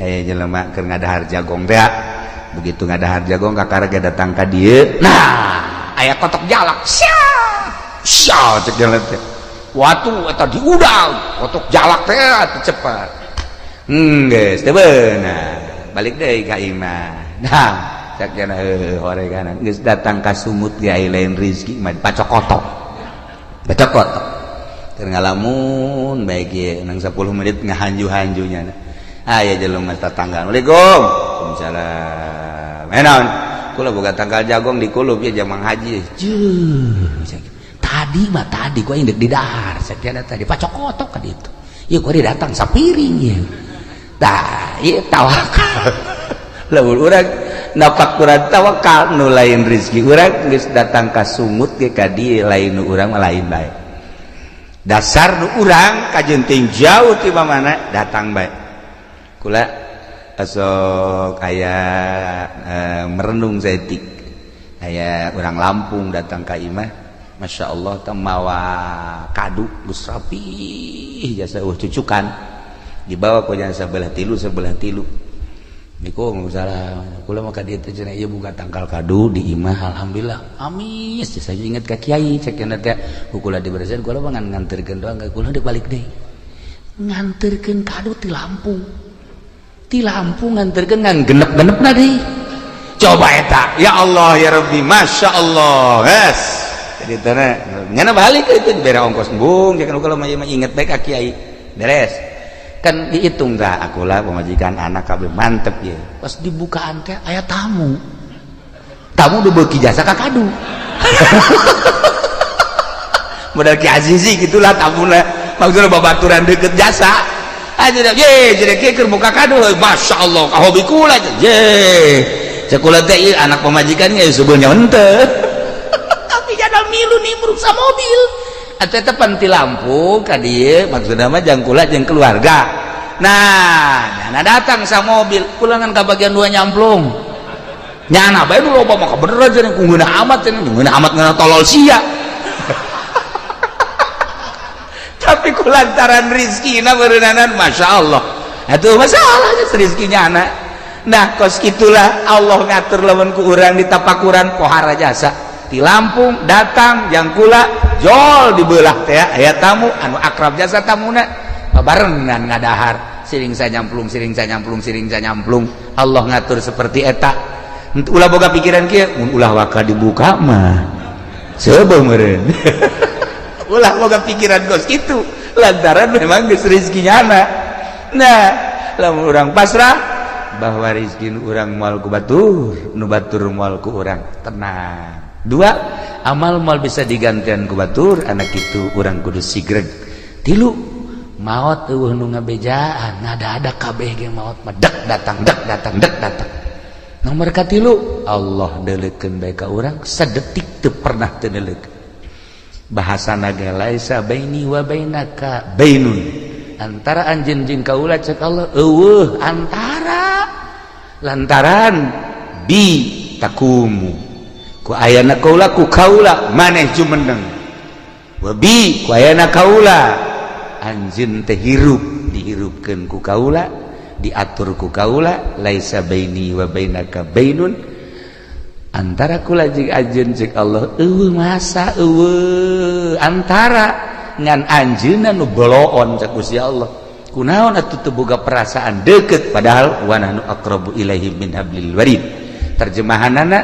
aya jelema keur ngadahar jagong teh begitu ngadahar jagong kakaraga datang ka dieu nah aya kotok jalak sia cek jalan teh watu eta diudang kotok jalak teh atuh cepat geus teu beunang balik deui ka imah nah cek jana horegana geus datang ka sumut ge aya lain rezeki mah pacokotok keur ngalamun bae ge nang 10 menit ngahanju-hanjunya aya jelema tatangga Assalamualaikum waalaikumsalam naon kula boga tanggal jagong di kulup ya jamang haji tadi ku aing deuk di dahar sakiana tadi pacokotok ka ditu ieu ku datang sapiring ieu tah ieu tawakal lamun urang napak kurang tawakal nu lain rezeki urang geus datang ka sumut ge ka dieu lain nu urang mah lain bae dasar nu urang kajenting jauh ti mana datang bae kula asok aya merenung saeutik aya urang Lampung datang ka imah Masya Allah temawa kadu geus rapi jasa cucukan dibawa ku jana sebelah tilu niku salah kula mah ka dieu teh cenah ieu boga tangkal kadu di imah alhamdulillah amis saya inget ka kiai cek cenah teh kula diberesin kula mah nganterkeun doang kula deuk balik deui nganterkeun kadu ti Lampung nganterkeun ngan genep-genepna deui coba eta ya Allah ya Rabbi Masya Allah yes jadi tanah nyana balik itu bere ongkos bung jangan kula mah inget bae ka kiai beres kan dihitung dah akulah pemajikan anak kabeh mantep ya pas dibukaan teh aya tamu udah beuki jasa ka kadu modal Ki Azizi gitulah tamuna maksudna babaturan deukeut jasa aja ye jadi keur buka kadu Masya Allah ka hobi kula ye cekula teh anak pemajikan ge sebenarnya henteu tapi jadal milu nimbrung sa mobil eta teh panti Lampung ka dieu maksudna mah jang kula jeung keluarga nah nyana datang sa mobil kula ngan ka bagian 2 nyamplung nyana bae nu loba mah bener aja ku ngeunah amat ngana tolol sia tapi kulantaran rizkina beureunanan Masya Allah atuh masalahnya rizkinya anak nah kos kitulah Allah ngatur lamun ku urang di tapakuran pohara jasa di Lampung datang yang kula jol dibelah teh aya tamu anu akrab jasa tamuna barengan ngadahar siring nyamplung Allah ngatur seperti eta ulah boga pikiran kieu mun ulah waka dibuka mah sebeuh meureun ulah boga pikiran gos kitu lantaran memang geus rezekinya anak nah lamun urang pasrah bahwa rezeki urang moal ku batur nu batur moal ku urang tenang 2 amal moal bisa digantian ku batur anak itu urang kudu sigreg 3 maot eueuh nu ngabejaan ngada-ada kabeh ge maot mah dek datang nomor ka 3 Allah deuleukeun bae ka urang sadetik teu pernah teu deuleukeun bahasana ge laisa baini wa bainaka bainun antara anjeun jeung kaula cek Allah eueuh antara lantaran bi takumu ku ayana kaula ku kaula maneh jumeneng wabi ku ayana kaula anjeun teh hirup dihirupkeun ku kaula diatur ku kaula laisa baini wa bainaka bainun antara kula jeung anjeun cek Allah eueuh masa eueuh antara ngan anjeunna nu boloon cek Gusti Allah kunaon atuh teu boga perasaan deukeut padahal wa nahnu aqrabu ilaihi min hablil warid terjemahanana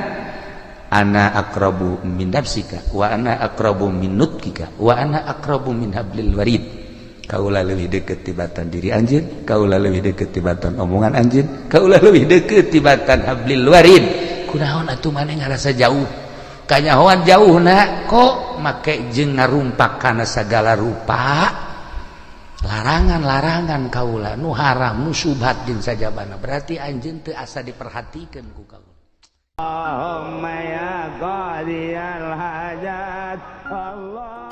ana aqrabu min nafsika wa ana aqrabu min nutkika wa ana aqrabu min hablil warid kaula leuwih deukeut tibatan diri anjeun kaula leuwih deukeut tibatan omongan anjeun kaula leuwih deukeut tibatan hablil warid kunaon atuh maneh ngarasa jauh kanyahoan jauhna kok make jeung ngarumpak kana sagala rupa larangan-larangan kaula nu haram nu subhat jeung sajabana berarti anjeun teu asa diperhatikeun ku kaula Allahumma ya qadiyal hajat Allah